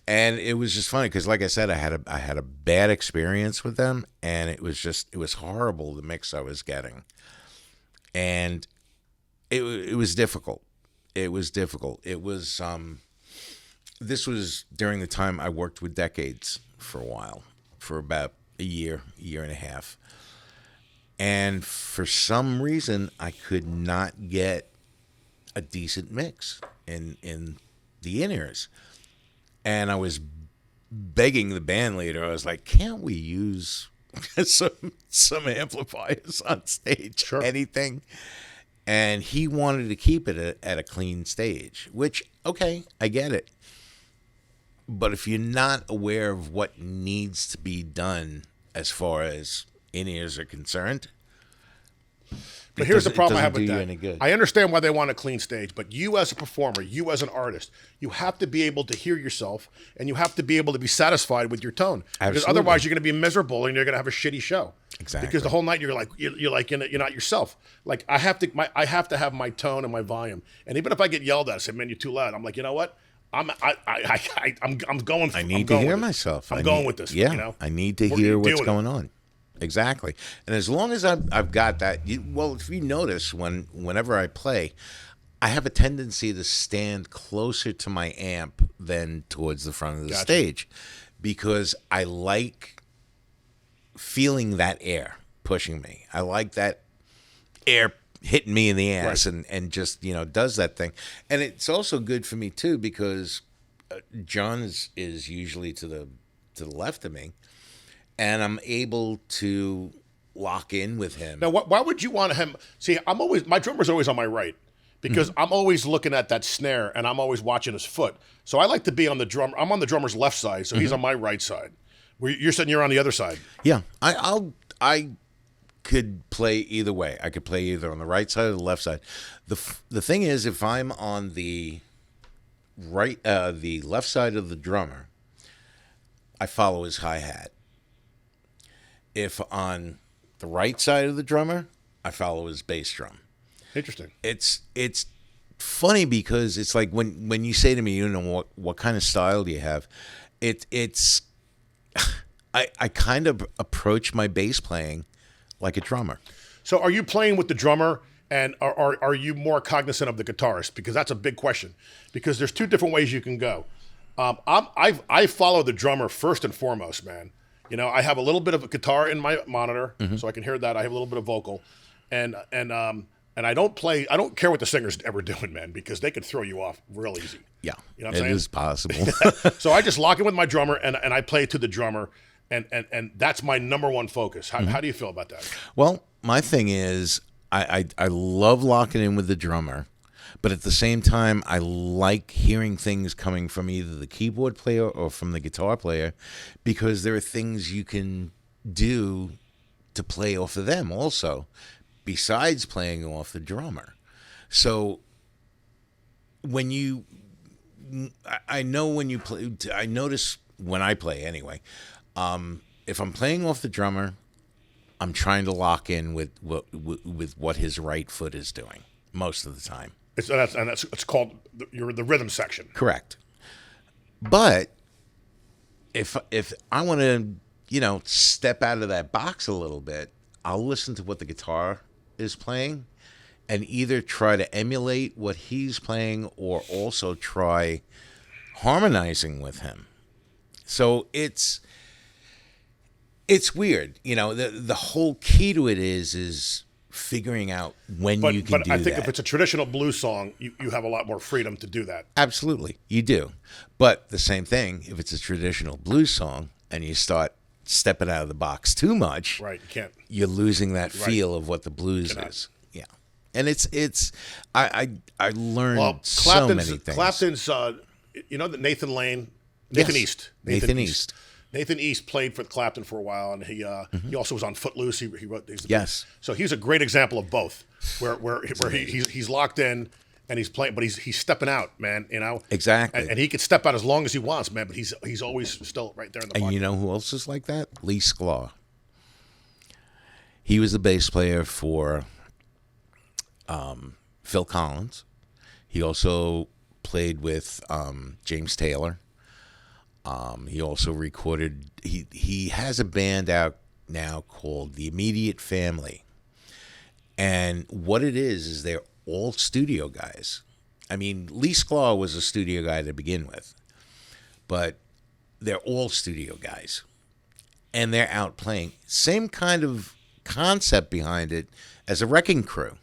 And it was just funny because, like I said, I had a bad experience with them, and it was horrible, the mix I was getting, and it was difficult. It was difficult. It was this was during the time I worked with Decades for a while, for about a year and a half, and for some reason I could not get a decent mix in the in-ears. And I was begging the band leader. I was like, "Can't we use some amplifiers on stage? Sure. Anything?" And he wanted to keep it at a clean stage, which, okay, I get it. But if you're not aware of what needs to be done as far as in-ears are concerned, but here's the problem I have with that. I understand why they want a clean stage, but you as a performer, you as an artist, you have to be able to hear yourself, and you have to be able to be satisfied with your tone. Absolutely. Because otherwise, you're going to be miserable and you're going to have a shitty show. Exactly. Because the whole night you're not yourself. Like I have to have my tone and my volume, and even if I get yelled at, I say, "Man, you're too loud." I'm like, you know what? I'm going. I need to hear myself. I'm going with this. Yeah, I need to hear what's going on. Exactly. And as long as I've got that, if you notice, whenever I play, I have a tendency to stand closer to my amp than towards the front of the stage, because I like feeling that air pushing me. I like that air hitting me in the ass and just, does that thing. And it's also good for me too, because John is usually to the left of me, and I'm able to lock in with him. Now, why would you want him? See, my drummer's always on my right, because I'm always looking at that snare, and I'm always watching his foot. So I like to be on the drum. I'm on the drummer's left side, so he's on my right side. You're saying you're on the other side. Yeah, I could play either way. I could play either on the right side or the left side. The thing is, if I'm on the left side of the drummer, I follow his hi-hat. If on the right side of the drummer, I follow his bass drum. Interesting. It's funny because it's like when you say to me, what kind of style do you have? It's I kind of approach my bass playing like a drummer. So are you playing with the drummer, and are you more cognizant of the guitarist? Because that's a big question. Because there's two different ways you can go. I follow the drummer first and foremost, man. I have a little bit of a guitar in my monitor, so I can hear that. I have a little bit of vocal, and I don't play. I don't care what the singer's ever doing, man, because they could throw you off real easy. Yeah, you know what I'm saying? It is possible. So I just lock in with my drummer, and I play to the drummer, and that's my number one focus. How do you feel about that? Well, my thing is, I love locking in with the drummer, but at the same time, I like hearing things coming from either the keyboard player or from the guitar player, because there are things you can do to play off of them also, besides playing off the drummer. So I know when you play, I notice when I play anyway, if I'm playing off the drummer, I'm trying to lock in with what his right foot is doing most of the time. It's called the rhythm section. Correct. But if I want to, step out of that box a little bit, I'll listen to what the guitar is playing and either try to emulate what he's playing or also try harmonizing with him. So it's weird. The whole key to it is figuring out when you can do that. But I think if it's a traditional blues song, you have a lot more freedom to do that. Absolutely, you do. But the same thing, if it's a traditional blues song and you start stepping out of the box too much, right? You can't. You're losing that feel of what the blues is. Yeah, and I learned so many things. Clapton's, that Nathan Lane, Nathan East. Nathan East played for Clapton for a while, and he also was on Footloose. He wrote these. Yes. So he's a great example of both, where he's locked in and he's playing, but he's stepping out, man. Exactly. And he can step out as long as he wants, man. But he's always still right there in the pocket. And you know who else is like that? Lee Sklar. He was the bass player for Phil Collins. He also played with James Taylor. He also recorded. He has a band out now called The Immediate Family, and what it is they're all studio guys. I mean, Lee Sklar was a studio guy to begin with, but they're all studio guys, and they're out playing. Same kind of concept behind it as a Wrecking Crew.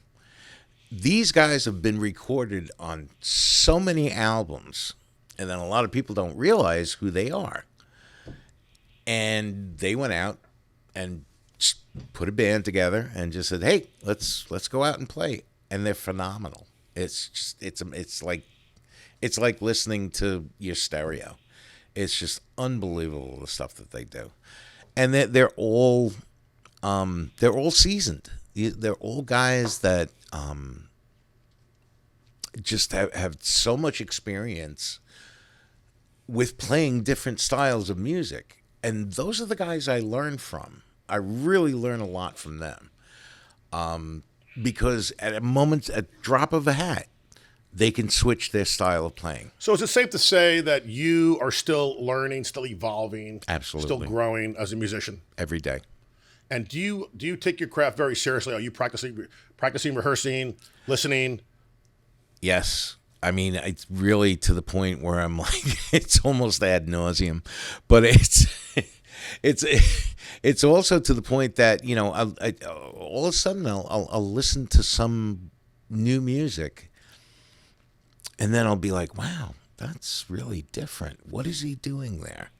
These guys have been recorded on so many albums. And then a lot of people don't realize who they are. And they went out and put a band together and just said, "Hey, let's go out and play." And they're phenomenal. It's like listening to your stereo. It's just unbelievable the stuff that they do. And they're all seasoned. They're all guys that just have so much experience with playing different styles of music. And those are the guys I learn from. I really learn a lot from them. Because at a drop of a hat, they can switch their style of playing. So is it safe to say that you are still learning, still evolving, absolutely, still growing as a musician? Every day. And do you take your craft very seriously? Are you practicing, rehearsing, listening? Yes. I mean, it's really to the point where I'm like, it's almost ad nauseum, but it's also to the point that, all of a sudden I'll listen to some new music and then I'll be like, wow, that's really different. What is he doing there?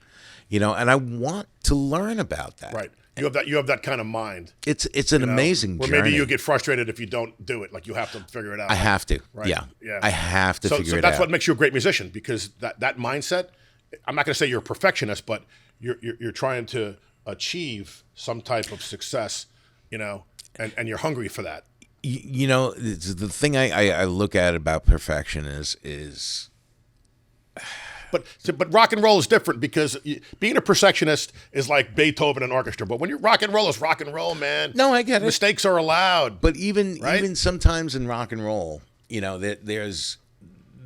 And I want to learn about that. Right. You have that kind of mind. It's an amazing journey. Or maybe you get frustrated if you don't do it. Like you have to figure it out. I have to. Right? Yeah. I have to figure it out. So that's what makes you a great musician, because that mindset. I'm not going to say you're a perfectionist, but you're trying to achieve some type of success, and you're hungry for that. The thing I look at about perfection is. But rock and roll is different, because being a perfectionist is like Beethoven and orchestra. But when you're rock and roll, it's rock and roll, man. No, I get it. Mistakes are allowed. But even sometimes in rock and roll, there's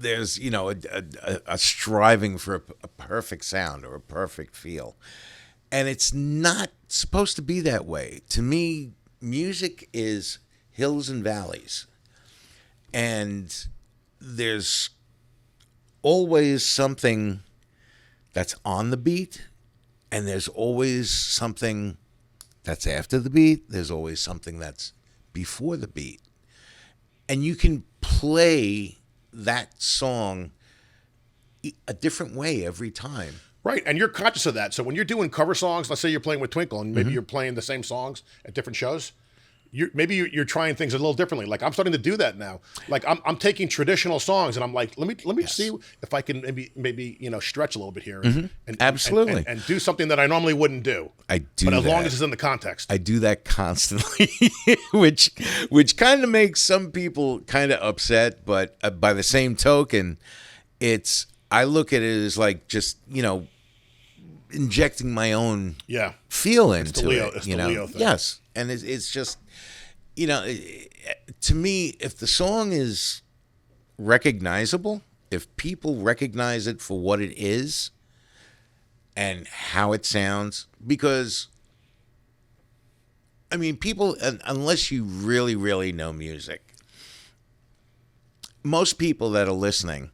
a striving for a perfect sound or a perfect feel, and it's not supposed to be that way. To me, music is hills and valleys, and there's always something that's on the beat, and there's always something that's after the beat. There's always something that's before the beat. And you can play that song a different way every time. Right, and you're conscious of that. So when you're doing cover songs, let's say you're playing with Twinkle, and maybe you're playing the same songs at different shows, you're trying things a little differently. Like I'm starting to do that now. Like I'm taking traditional songs and I'm like, let me see if I can maybe stretch a little bit here and absolutely and do something that I normally wouldn't do. But as long as it's in the context. I do that constantly, which kind of makes some people kind of upset. But by the same token, I look at it as like just injecting my own feel into it. It's the Leo thing. Yes, and it's just. To me, if the song is recognizable if people recognize it for what it is and how it sounds, because I mean, people, unless you really, really know music, most people that are listening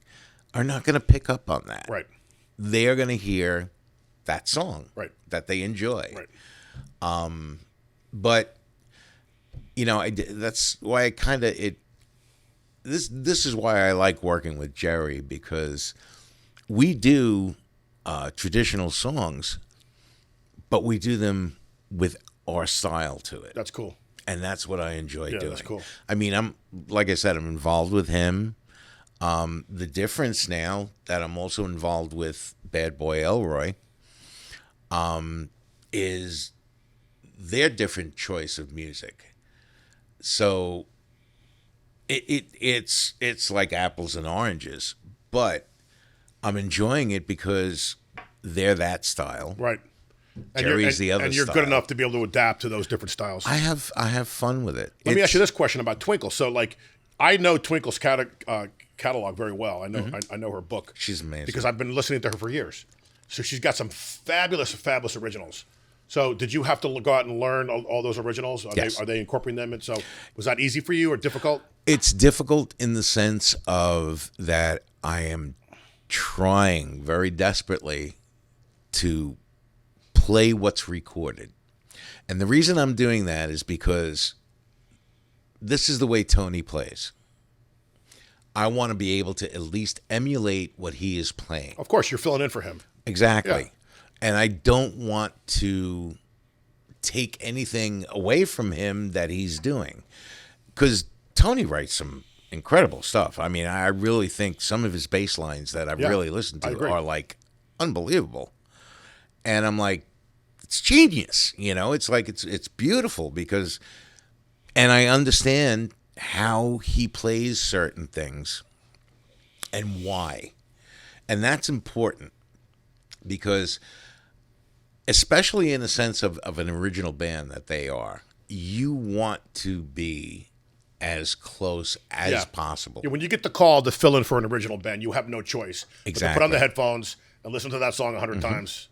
are not going to pick up on that. Right. They are going to hear that song Right. that they enjoy. Right. But that's why I kind of This is why I like working with Jerry, because we do traditional songs, but we do them with our style to it. That's cool. And that's what I enjoy doing. That's cool. I mean, like I said, I'm involved with him. The difference now that I'm also involved with Bad Boy Elroy is their different choice of music. So it's like apples and oranges, but I'm enjoying it because they're that style. Right. And Jerry's the other and you're style. good enough to be able to adapt to those different styles. I have fun with it. Let me ask you this question about Twinkle. So, like, I know Twinkle's catalog very well. I know I know her book. She's amazing because I've been listening to her for years. So she's got some fabulous originals. So did you have to go out and learn all those originals? Yes. Are they incorporating them? And so was that easy for you or difficult? It's difficult in the sense of that I am trying very desperately to play what's recorded. And the reason I'm doing that is because this is the way Tony plays. I want to be able to at least emulate what he is playing. Of course, you're filling in for him. Exactly. Yeah. And I don't want to take anything away from him that he's doing. Because Tony writes some incredible stuff. I mean, I really think some of his bass lines that I've really listened to are like unbelievable. And I'm like, it's genius. It's like it's beautiful because, and I understand how he plays certain things and why. And that's important because, especially in the sense of an original band that they are, you want to be as close as possible. Yeah, when you get the call to fill in for an original band, you have no choice. Exactly. But to put on the headphones and listen to that song 100 times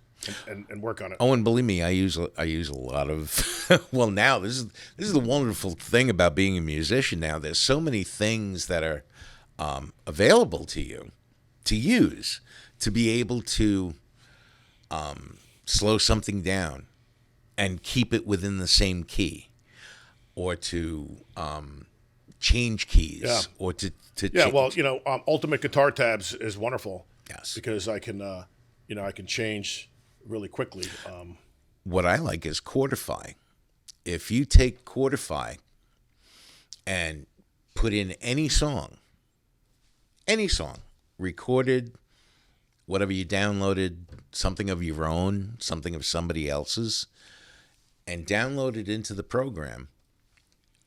and work on it. Oh, and believe me, I use a lot of. Well, now this is the wonderful thing about being a musician. Now there's so many things that are available to you to use to be able to slow something down and keep it within the same key, or to change keys, or to well, Ultimate Guitar Tabs is wonderful. Yes, because I can I can change really quickly. What I like is Chordify. If you take Chordify and put in any song, recorded, whatever you downloaded, something of your own, something of somebody else's, and download it into the program,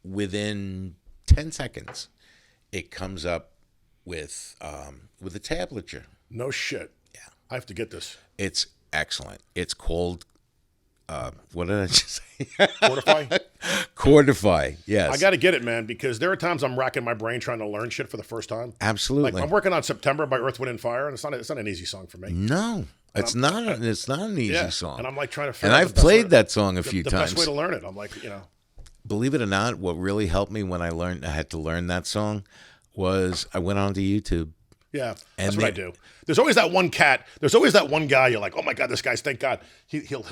within 10 seconds, it comes up with a tablature. No shit. Yeah. I have to get this. It's excellent. It's called, what did I just say? Chordify? Chordify, yes. I got to get it, man, because there are times I'm racking my brain trying to learn shit for the first time. Absolutely. Like, I'm working on September by Earth, Wind, and Fire, and it's not an easy song for me. No, it's not an easy song. And I'm like trying to figure out. out And I've played that song a few times. The best way to learn it. I'm like, Believe it or not, what really helped me when I had to learn that song was I went onto YouTube. Yeah, that's what I do. There's always that one cat. There's always that one guy. You're like, oh my god, this guy's. Thank God, he'll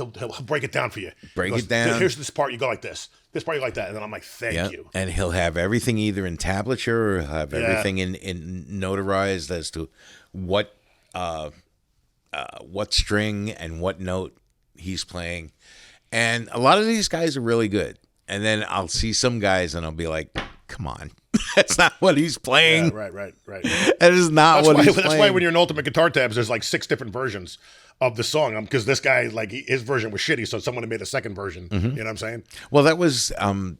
break it down for you. Break it down. Here's this part. You go like this. This part you go like that, and then I'm like, thank you. And he'll have everything either in tablature or have everything in notarized as to what string and what note he's playing. And a lot of these guys are really good. And then I'll see some guys and I'll be like, come on. That's not what he's playing. Yeah, right. That is not what he's playing. That's why when you're in Ultimate Guitar Tabs, there's like 6 different versions of the song. Because this guy, like, his version was shitty, so someone had made a second version. You know what I'm saying? Well, that was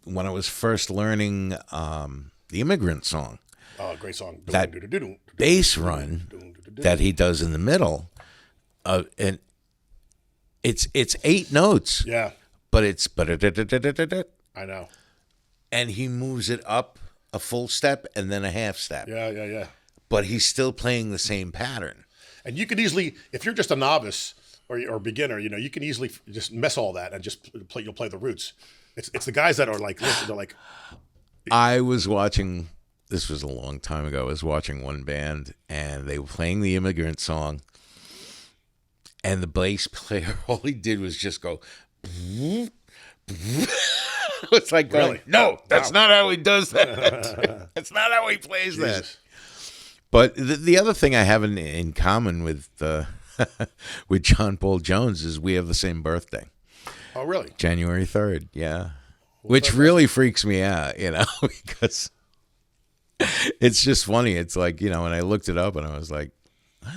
when I was first learning the Immigrant Song. Oh, great song. That bass run that he does in the middle, and it's 8 notes. Yeah. But it's I know. And he moves it up a full step and then a half step. Yeah. but he's still playing the same pattern. And you could easily, if you're just a novice or beginner, you can easily just mess all that and just play. You'll play the roots. It's the guys that are like, they're like. I was watching. This was a long time ago. I was watching one band, and they were playing the Immigrant Song, and the bass player, all he did was just go. It's like going, Really? no, that's not how he does that. That's not how he plays Jesus. that. But the other thing I have in common with with John Paul Jones is we have the same birthday. Oh, really? January 3rd, yeah. Which really freaks me out, because it's just funny. It's like, when I looked it up and I was like,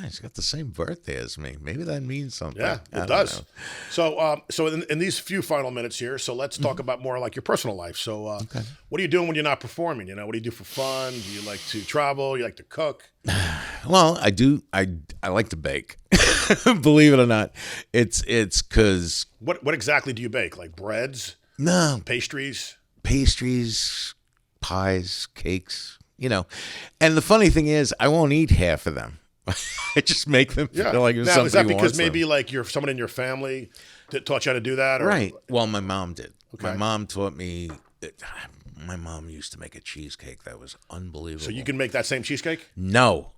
he's got the same birthday as me. Maybe that means something. Yeah, it does. So, in these few final minutes here, so let's talk about more like your personal life. So, what are you doing when you're not performing? What do you do for fun? Do you like to travel? You like to cook? Well, I do. I like to bake. Believe it or not, it's because what exactly do you bake? Like breads? No, pastries, pies, cakes. And the funny thing is, I won't eat half of them. I just make them feel like it was now, something. Is that because them. maybe like someone in your family that taught you how to do that? Or? Right. Well, my mom did. Okay. My mom taught me. My mom used to make a cheesecake that was unbelievable. So you can make that same cheesecake? No.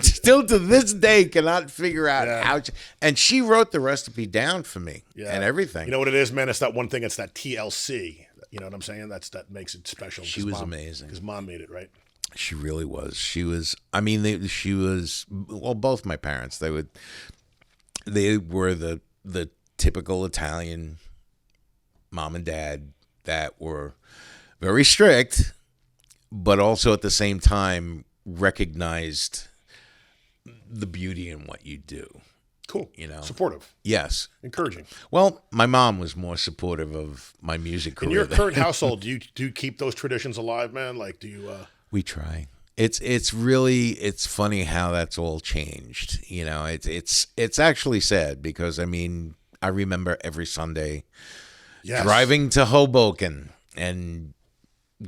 Still to this day cannot figure out how. And she wrote the recipe down for me and everything. You know what it is, man? It's that one thing. It's that TLC. You know what I'm saying? That makes it special. She was amazing. Because mom made it, right? She really was. She was. I mean, she was. Well, both my parents. They were the typical Italian mom and dad that were very strict, but also at the same time recognized the beauty in what you do. Cool. Supportive. Yes. Encouraging. Well, my mom was more supportive of my music career. In your current household, do you keep those traditions alive, man? Like, do you? We try. It's really funny how that's all changed. It's actually sad because I remember every Sunday driving to Hoboken and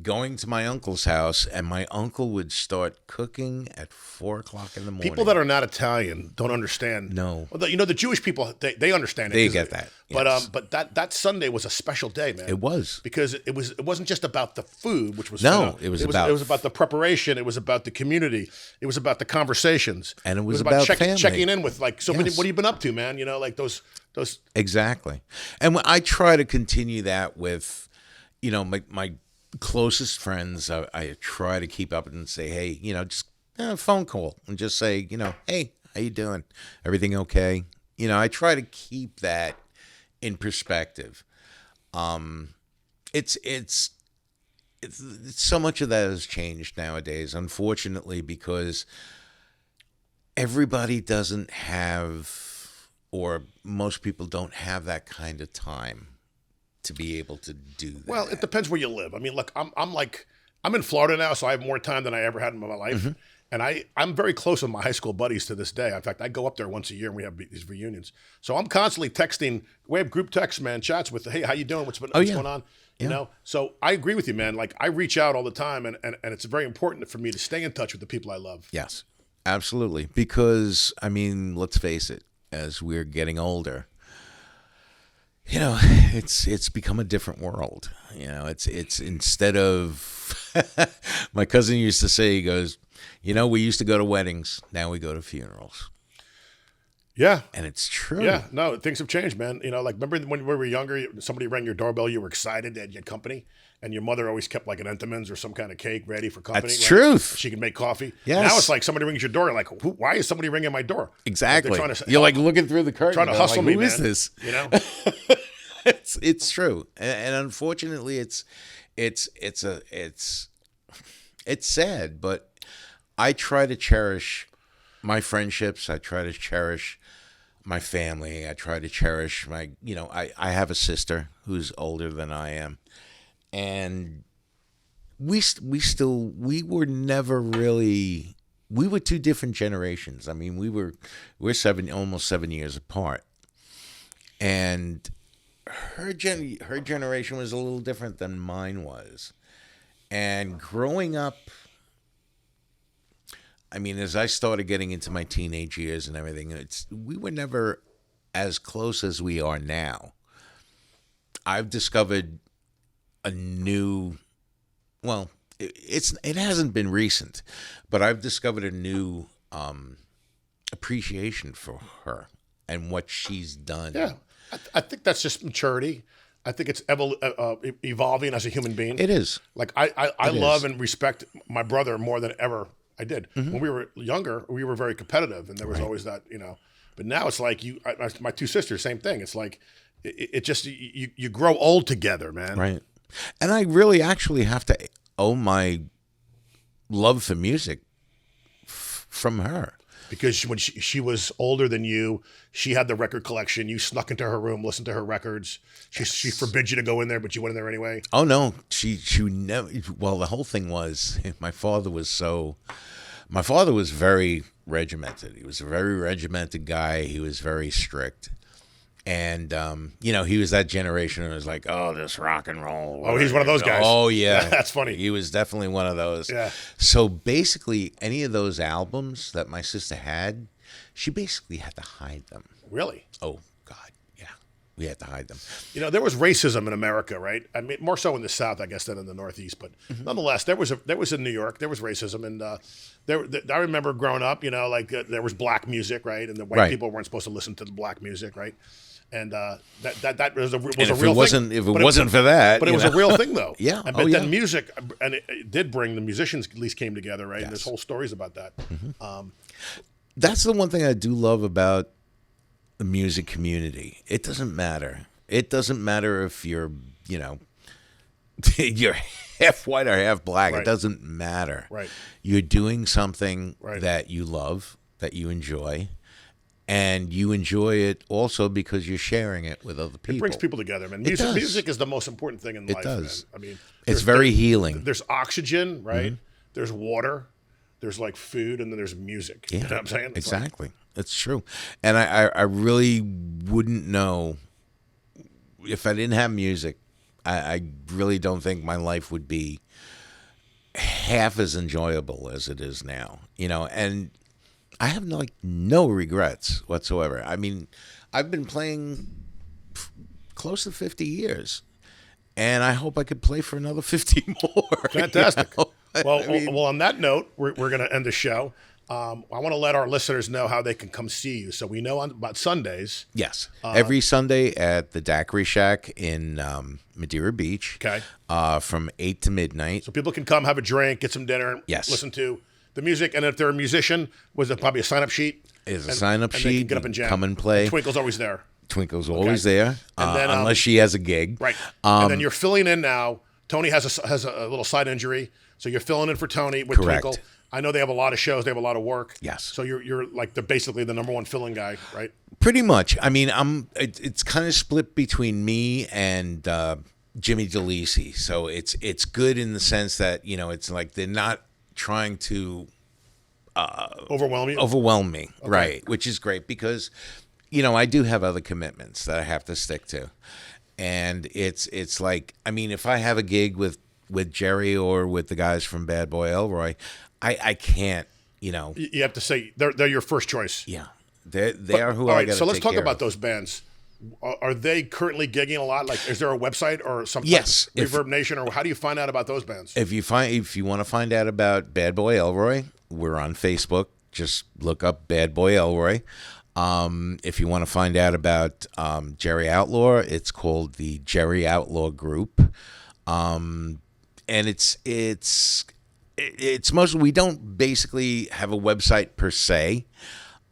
going to my uncle's house, and my uncle would start cooking at 4:00 in the morning. People that are not Italian don't understand. No. Well, the Jewish people, they understand it. They get that. Yes. But that Sunday was a special day, man. It was. Because it wasn't just about the food, which was it was about the preparation, it was about the community, it was about the conversations. And it was about family. Checking in with what have you been up to, man? Like those Exactly. And I try to continue that with my closest friends. I try to keep up and say, hey, just a phone call and just say, hey, how you doing? Everything okay? I try to keep that in perspective. It's so much of that has changed nowadays, unfortunately, because everybody doesn't have, or most people don't have that kind of time to be able to do that. Well, it depends where you live. I mean, look, I'm in Florida now, so I have more time than I ever had in my life. Mm-hmm. And I'm very close with my high school buddies to this day. In fact, I go up there once a year and we have these reunions. So I'm constantly texting. We have group texts, man, chats with, hey, how you doing? What's going on? Yeah. So I agree with you, man. Like, I reach out all the time, and it's very important for me to stay in touch with the people I love. Yes, absolutely. Because, let's face it, as we're getting older, it's become a different world. It's instead of, my cousin used to say, he goes, we used to go to weddings, now we go to funerals. Yeah. And it's true. Yeah. No, things have changed, man. Remember when we were younger, somebody rang your doorbell, you were excited that you had company, and your mother always kept like an Entenmann's or some kind of cake ready for company. That's truth. She could make coffee. Yes. Now it's like somebody rings your door, you're like, why is somebody ringing my door? Exactly. You're like looking through the curtain. Trying to hustle me, Who man. is this? It's true. And unfortunately it's sad, but I try to cherish my friendships. I try to cherish my family. I try to cherish my, I have a sister who's older than I am. And we were never really, we were two different generations. We're almost 7 years apart. And her generation was a little different than mine was. And growing up, I mean, as I started getting into my teenage years and everything, we were never as close as we are now. I've discovered a new, well, it hasn't been recent, but I've discovered a new appreciation for her and what she's done. Yeah, I think that's just maturity. I think it's evolving as a human being. It is. Like I love and respect my brother more than ever I did. When we were younger, we were very competitive, and there was always that, But now it's like my two sisters, same thing. It's like it just you grow old together, man. Right. And I really actually have to owe my love for music from her. Because when she was older than you, she had the record collection. You snuck into her room, listened to her records. She forbids you to go in there, but you went in there anyway. Oh no, she never. Well, the whole thing was my father was very regimented. He was a very regimented guy. He was very strict. And, he was that generation who was like, oh, this rock and roll. Oh, he's one of those guys. Oh, yeah. That's funny. He was definitely one of those. Yeah. So basically, any of those albums that my sister had, she basically had to hide them. Really? Oh, God. Yeah. We had to hide them. There was racism in America, right? I mean, more so in the South, I guess, than in the Northeast. But nonetheless, there was in New York, there was racism. And I remember growing up, there was black music, right? And the white people weren't supposed to listen to the black music, right? And that was a real thing. If it wasn't for that, but it was a real thing, though. Yeah. But then music, and it did bring the musicians at least came together, right? Yes. And there's whole stories about that. That's the one thing I do love about the music community. It doesn't matter. It doesn't matter if you're, you're half white or half black. Right. It doesn't matter. Right. You're doing something Right. that you love, that you enjoy. And you enjoy it also because you're sharing it with other people. It brings people together, man. does. Music is the most important thing in life. It does. Man. I mean, It's very healing. There's oxygen, right? There's water. There's like food, and then there's music. Yeah, You know what I'm saying? It's like- exactly. It's true. And I really wouldn't know if I didn't have music. I really don't think my life would be half as enjoyable as it is now. And I have no regrets whatsoever. I mean, I've been playing close to 50 years, and I hope I could play for another 50 more. Fantastic. Well, Well, on that note, we're going to end the show. I want to let our listeners know how they can come see you. So we know about Sundays. yes, every Sunday at the Daiquiri Shack in Madeira Beach. Okay. From 8 to midnight. So people can come, have a drink, get some dinner, Yes. listen to the music. And if they're a musician, was it probably a sign-up sheet? Is a sign-up and they can sheet. get up and jam. Come and play. Twinkle's always there. Twinkle's always there, And then, unless she has a gig. Right. And then you're filling in now. Tony has a little side injury, so you're filling in for Tony with Correct. Twinkle. I know they have a lot of shows. They have a lot of work. Yes. So you're like basically the number one filling guy, right? Pretty much. I mean, it's kind of split between me and Jimmy DeLisi. So it's good in the sense that it's like they're not trying to Overwhelm me, right? Which is great because I do have other commitments that I have to stick to, and it's like, I mean, if I have a gig with Jerry or with the guys from Bad Boy Elroy, I can't. You have to say they're your first choice. Yeah, they are who All I right, got to so let's take talk care about of. those bands. Are they currently gigging a lot? Like, is there a website or something? Yes. Reverb Nation, or how do you find out about those bands? If you want to find out about Bad Boy Elroy, we're on Facebook. Just look up Bad Boy Elroy. If you want to find out about Jerry Outlaw, it's called the Jerry Outlaw Group. And it's mostly, we don't basically have a website per se,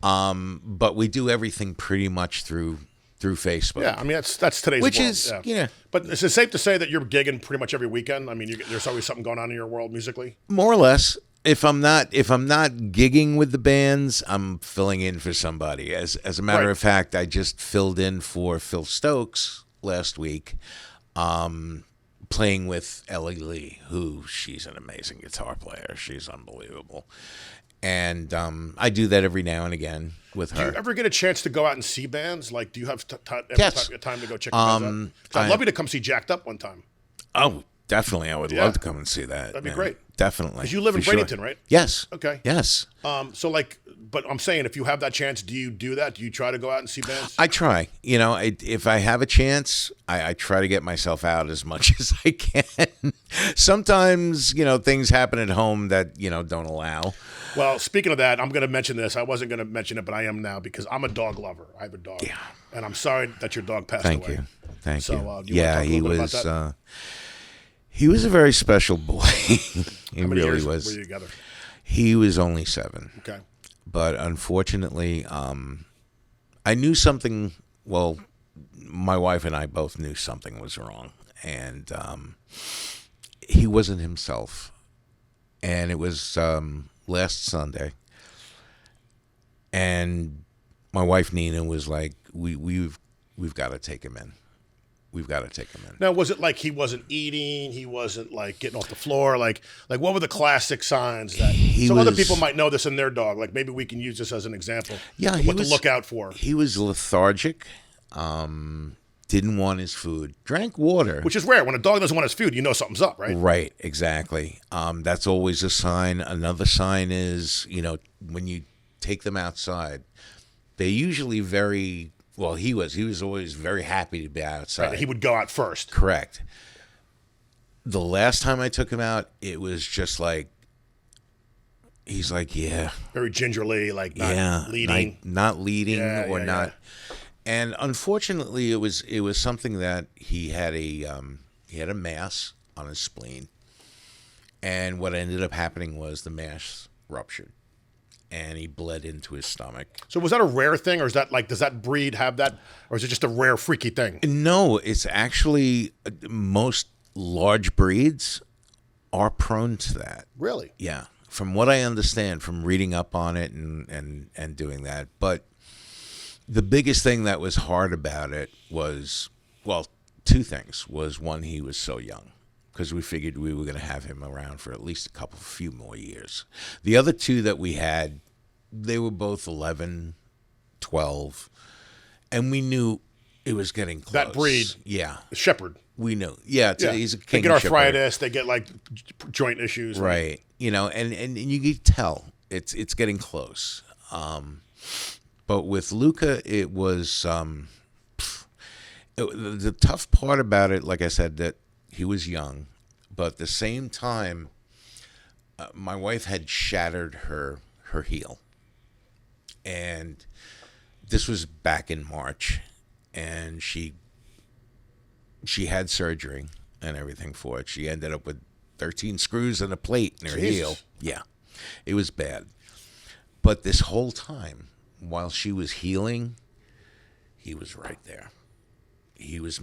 but we do everything pretty much through Facebook. Yeah, I mean that's today's Which world. is, yeah. But is it safe to say that you're gigging pretty much every weekend? I mean, there's always something going on in your world musically. More or less. If I'm not gigging with the bands, I'm filling in for somebody. As a matter Right. of fact, I just filled in for Phil Stokes last week, playing with Ellie Lee, she's an amazing guitar player. She's unbelievable. And I do that every now and again with Do her. you ever get a chance to go out and see bands? Like, do you have Yes. time to go check the bands out? So I'd love you to come see Jacked Up one time. Oh, definitely. I would Yeah. love to come and see that. That'd be man. great. definitely. Because you live in for sure. Bradenton, right? Yes. Okay. Yes. So like, but I'm saying, if you have that chance, do you do that? Do you try to go out and see bands? I try. If I have a chance, I try to get myself out as much as I can. Sometimes, things happen at home that, don't allow. Well, speaking of that, I'm going to mention this. I wasn't going to mention it, but I am now because I'm a dog lover. I have a dog. Yeah. And I'm sorry that your dog passed Thank away. you. Thank So, you. do you want to Yeah, talk a he little bit was. about that? He was a very special boy. He How many really years was. were you together? He was only 7. Okay. But unfortunately, I knew something. Well, my wife and I both knew something was wrong, and he wasn't himself. And it was last Sunday, and my wife Nina was like, "We've got to take him in. We've got to take him in." Now, was it like he wasn't eating? He wasn't like getting off the floor? Like what were the classic signs that other people might know this in their dog? Like maybe we can use this as an example. Yeah, of what to look out for. He was lethargic. Didn't want his food. Drank water. Which is rare. When a dog doesn't want his food, you know something's up, right? Right, exactly. That's always a sign. Another sign is, when you take them outside, they're usually very, well, he was always very happy to be outside. Right, he would go out first. Correct. The last time I took him out, it was just like, he's like, yeah. Very gingerly, like not leading. Not leading or not. Yeah. And unfortunately, it was something that he had a mass on his spleen, and what ended up happening was the mass ruptured, and he bled into his stomach. So was that a rare thing, or is that like, does that breed have that, or is it just a rare freaky thing? No, it's actually most large breeds are prone to that. Really? Yeah, from what I understand from reading up on it and doing that, but. The biggest thing that was hard about it was, well, 2 things. Was one, he was so young, because we figured we were going to have him around for at least a few more years. The other 2 that we had, they were both 11, 12, and we knew it was getting close. That breed. Yeah. The shepherd. We knew. Yeah, he's a king They get shepherd. arthritis. They get like joint issues. Right. And you can tell it's getting close. But with Luca, it was the tough part about it, like I said, that he was young. But at the same time, my wife had shattered her heel. And this was back in March. And she had surgery and everything for it. She ended up with 13 screws and a plate in her heel. Yeah, it was bad. But this whole time, while she was healing, he was right there. He was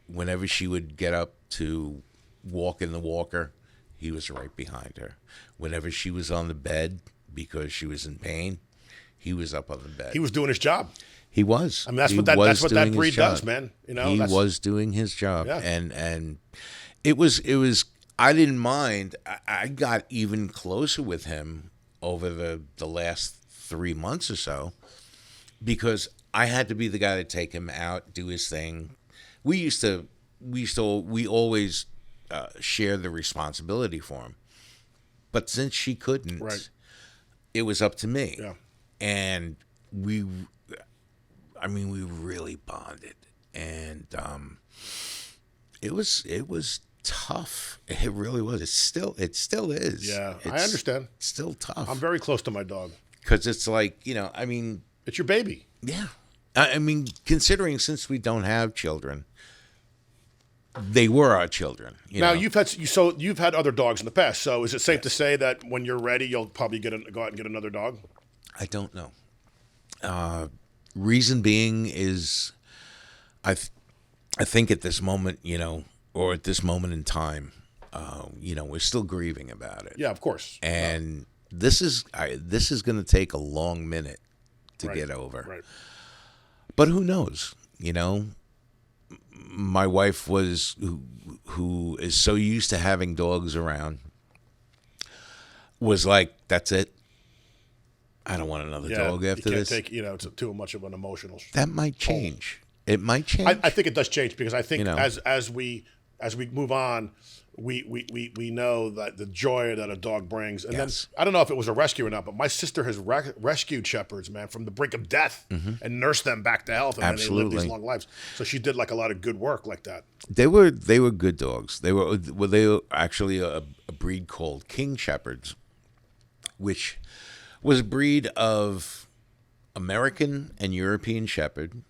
whenever she would get up to walk in the walker, he was right behind her. Whenever she was on the bed because she was in pain, he was up on the bed. He was doing his job. He was. I mean, that's what that breed does, man. He was doing his job. Yeah. And it was I didn't mind. I got even closer with him over the last 3 months or so, because I had to be the guy to take him out, do his thing. We always share the responsibility for him, but since she couldn't, right, it was up to me. Yeah. And we really bonded, and it was tough. It really was. It still is. Yeah, I understand. It's still tough. I'm very close to my dog. Because it's like, it's your baby. Yeah. I mean, considering since we don't have children, they were our children. Now you've had other dogs in the past. So is it safe to say that when you're ready, you'll probably go out and get another dog? I don't know. Reason being is, I think at this moment, or at this moment in time, we're still grieving about it. Yeah, of course. And this is going to take a long minute to get over. Right. But who knows? My wife who is so used to having dogs around, was like, that's it. I don't want another dog after this. You can't take, it's too much of an emotional. That might change. It might change. I think it does change, because I think as we as we move on, we know that the joy that a dog brings. And Yes. then I don't know if it was a rescue or not, but my sister has rescued shepherds, man, from the brink of death and nursed them back to health, and then they live these Absolutely. long lives. So she did like a lot of good work like that. They were good dogs. They were actually a breed called King Shepherds, which was a breed of American and European Shepherd,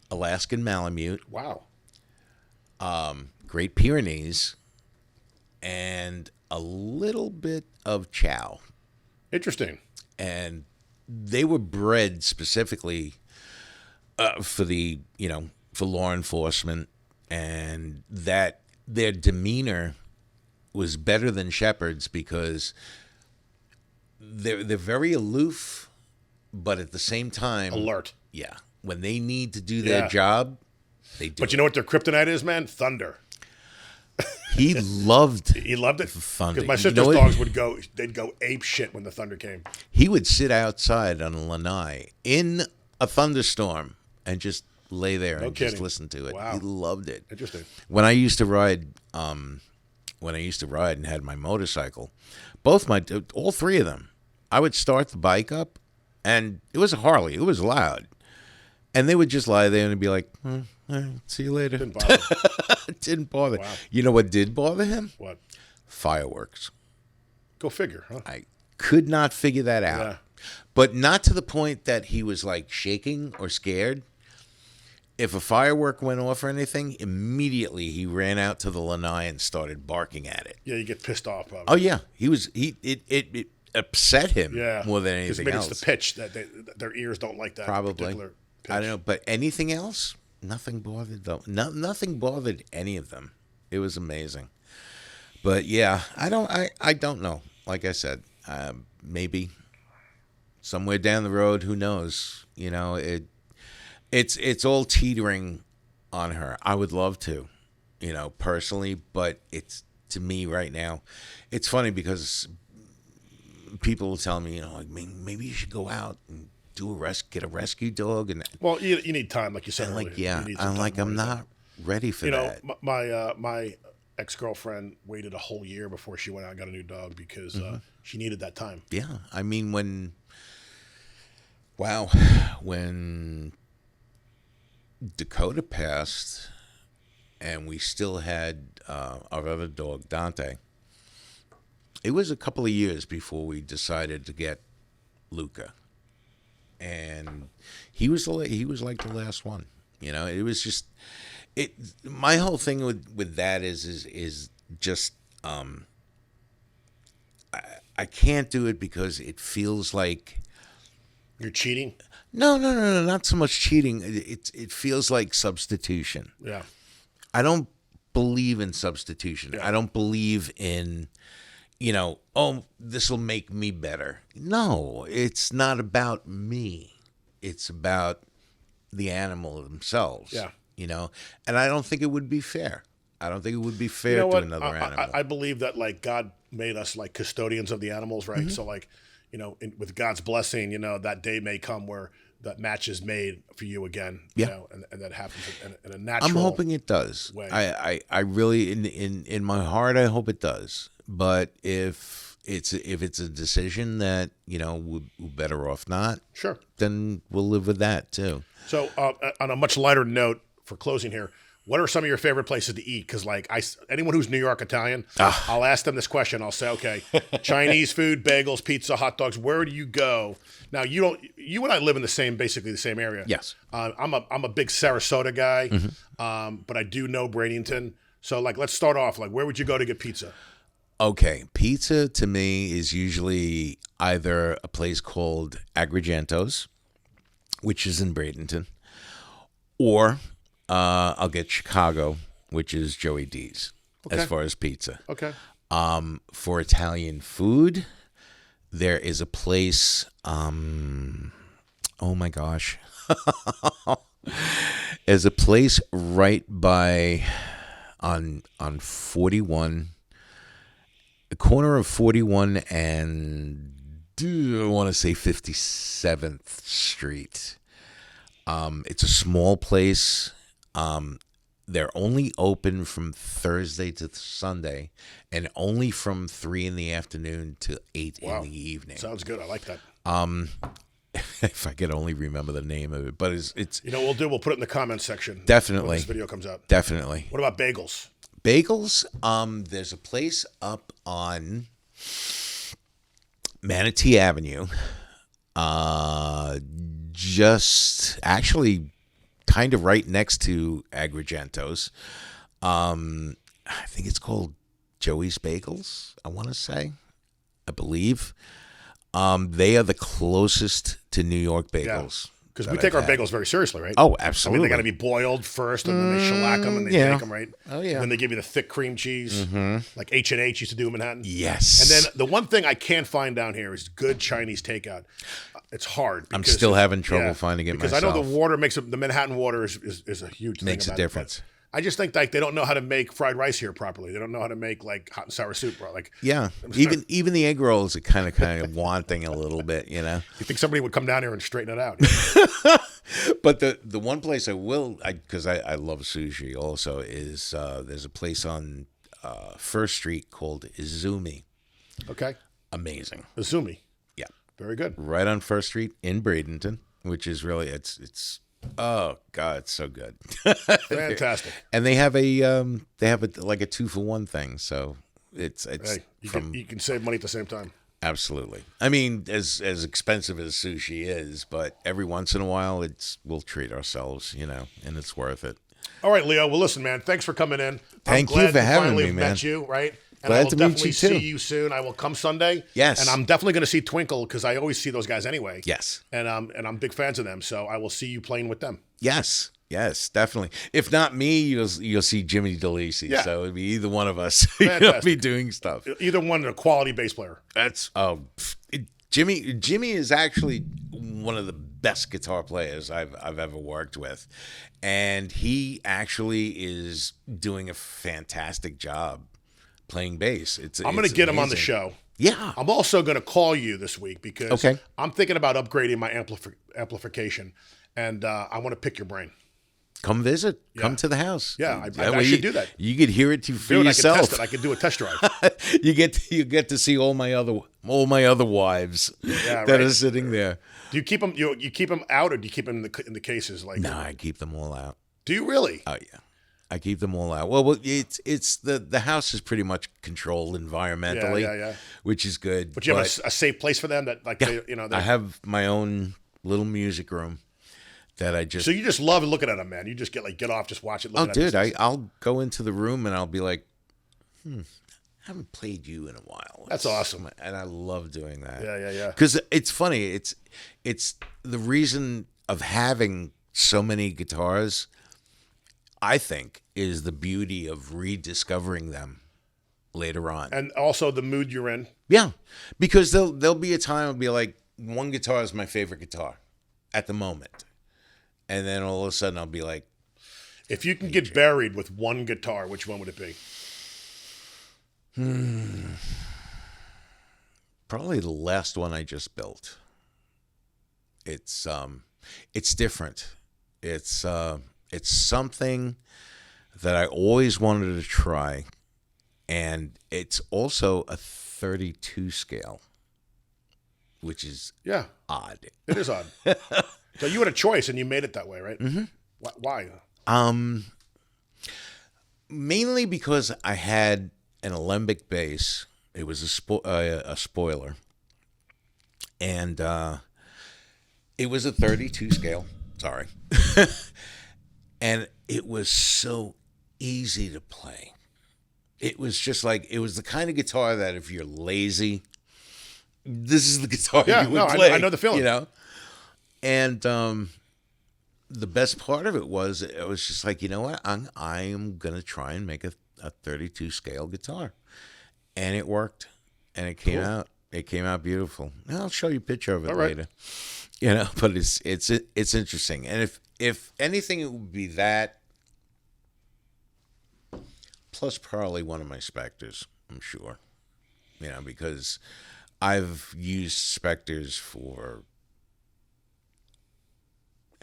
Alaskan Malamute, Wow. Great Pyrenees, and a little bit of Chow. Interesting. And they were bred specifically for for law enforcement, and that their demeanor was better than shepherds because they're very aloof, but at the same time Alert. Yeah, when they need to do their Yeah. job, they do. But you know what their kryptonite is, man? Thunder. He loved He loved it. thunder. Because my You sister's know what? dogs they'd go ape shit when the thunder came. He would sit outside on a lanai in a thunderstorm and just lay there and just kidding. listen to it. Wow. He loved it. Interesting. When I used to ride, and had my motorcycle, all three of them, I would start the bike up, and it was a Harley. It was loud, and they would just lie there and be like, all right, "See you later." Didn't bother. It didn't bother. Wow. You know what did bother him? What? Fireworks. Go figure, huh? I could not figure that out. Yeah. But not to the point that he was like shaking or scared. If a firework went off or anything, immediately he ran out to the lanai and started barking at it. Yeah, you get pissed off. Probably. Oh yeah, it upset him Yeah. more than 'Cause anything maybe else. it's the pitch that their ears don't like that Probably. particular pitch. I don't know, but anything else, nothing bothered them. Nothing bothered any of them. It was amazing. But yeah, I don't know. Like I said, maybe somewhere down the road, who knows? It's all teetering on her. I would love to, personally, but it's to me right now. It's funny because people will tell me, like, maybe you should go out and get a rescue dog, and Well, you need time, like you said I'm earlier. like, yeah, You need some I'm time like, to I'm worry about not ready for it. that. My ex-girlfriend waited a whole year before she went out and got a new dog because she needed that time. Yeah, I mean when Dakota passed, and we still had our other dog Dante. It was a couple of years before we decided to get Luca, and he was like the last one. It was just it. My whole thing with that is just I can't do it because it feels like. You're cheating? No, not so much cheating. It feels like substitution. Yeah. I don't believe in substitution. Yeah. I don't believe in, this will make me better. No, it's not about me. It's about the animal themselves. Yeah. And I don't think it would be fair. I don't think it would be fair You know to what? another animal. I believe that like God made us like custodians of the animals, right? Mm-hmm. So like, with God's blessing, that day may come where that match is made for you again. Yeah. And that happens in a natural. I'm hoping it does. way. I really in my heart I hope it does. But if it's a decision that we're better off not, Sure. then we'll live with that too. So on a much lighter note for closing here, what are some of your favorite places to eat? Because like anyone who's New York Italian, I'll ask them this question. I'll say, okay, Chinese food, bagels, pizza, hot dogs. Where do you go? Now you and I live in basically the same area. Yes. I'm a big Sarasota guy, but I do know Bradenton. So like, let's start off. Like, where would you go to get pizza? Okay, pizza to me is usually either a place called Agrigento's, which is in Bradenton, or I'll get Chicago, which is Joey D's, as far as pizza. Okay. For Italian food, there is a place. Oh my gosh, there's a place right by on 41, the corner of 41 and I want to say 57th Street. It's a small place. They're only open from Thursday to Sunday, and only from 3 in the afternoon to 8 in the evening. Sounds good. I like that. If I could only remember the name of it, but it's You know what we'll do? We'll put it in the comments section. Definitely. When this video comes out. Definitely. What about bagels? Bagels, there's a place up on Manatee Avenue, just actually kind of right next to Agrigento's. I think it's called Joey's Bagels, I want to say. I believe. They are the closest to New York bagels. Because we take our bagels very seriously, right? Oh, I absolutely. mean, they got to be boiled first, and then they shellac them, and they bake them, right? Oh, yeah. And then they give you the thick cream cheese, like H&H used to do in Manhattan. Yes. And then the one thing I can't find down here is good Chinese takeout. It's hard. I'm still having trouble finding it because myself. I know the water makes the Manhattan water is a huge thing. Makes a difference. I just think like they don't know how to make fried rice here properly. They don't know how to make like hot and sour soup, bro. Like even the egg rolls are kind of wanting a little bit, you know. You think somebody would come down here and straighten it out? But the one place because I love sushi also is there's a place on First Street called Izumi. Okay. Amazing. Izumi. Yeah. Very good. Right on First Street in Bradenton, which is really it's. Oh God, it's so good. Fantastic. And they have a like a 2-for-1 thing, so it's hey, you can save money at the same time. Absolutely. I mean, as expensive as sushi is, but every once in a while we'll treat ourselves, you know, and it's worth it. All right, Leo. Well, listen, man. Thanks for coming in. Thank you for having me, man. Met you, right? And Glad I will to meet definitely you, too. see you soon. I will come Sunday. Yes. And I'm definitely going to see Twinkle because I always see those guys anyway. Yes. And I'm big fans of them, so I will see you playing with them. Yes. Yes, definitely. If not me, you'll see Jimmy DeLisi. Yeah. So it'd be either one of us. You'll be doing stuff. Either one, a quality bass player. Jimmy is actually one of the best guitar players I've ever worked with, and he actually is doing a fantastic job playing bass. I'm going to get him on the show. Yeah. I'm also going to call you this week because Okay. I'm thinking about upgrading my amplification, and I want to pick your brain. Come visit. Yeah. Come to the house. Yeah, I should do that. You could hear it for yourself. I can test it. I can do a test drive. You get to see all my other wives that are sitting there. Do you keep them? You keep them out, or do you keep them in the cases? Like no, I keep them all out. Do you really? Oh yeah, I keep them all out. Well, it's the house is pretty much controlled environmentally, yeah. which is good. But you have a safe place for them that like I have my own little music room. That I just so you just love looking at them, man. You just get off, just watch it. I'll go into the room and I'll be like, I haven't played you in a while. That's awesome, and I love doing that. Yeah. Because it's funny. It's the reason of having so many guitars. I think is the beauty of rediscovering them later on, and also the mood you're in. Yeah, because there'll be a time I'll be like, one guitar is my favorite guitar at the moment. And then all of a sudden I'll be like, if you can get buried with one guitar, which one would it be? Probably the last one I just built. It's different. It's something that I always wanted to try, and it's also a 32 scale, which is odd. It is odd. So you had a choice, and you made it that way, right? Mm-hmm. Why? Mainly because I had an alembic bass. It was a spoiler, and it was a 32 scale. Sorry, and it was so easy to play. It was just like it was the kind of guitar that if you're lazy, this is the guitar you would play. I know the feeling. You know. And the best part of it was just like, you know what? I am going to try and make a 32 scale guitar. And it worked. And it came out. It came out beautiful. And I'll show you a picture of it later. You know, but it's interesting. And if anything, it would be that plus probably one of my Spectres, I'm sure. You know, because I've used Spectres for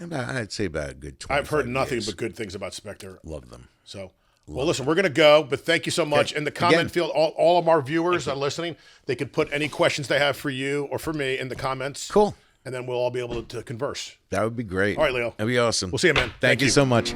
I'd say about a good 25 I've heard nothing years. but good things about Spectre. Love them. So, well, listen, we're going to go, but thank you so much. In the comment field, all of our viewers that are listening, they could put any questions they have for you or for me in the comments. Cool. And then we'll all be able to converse. That would be great. All right, Leo. That'd be awesome. We'll see you, man. Thank you so much.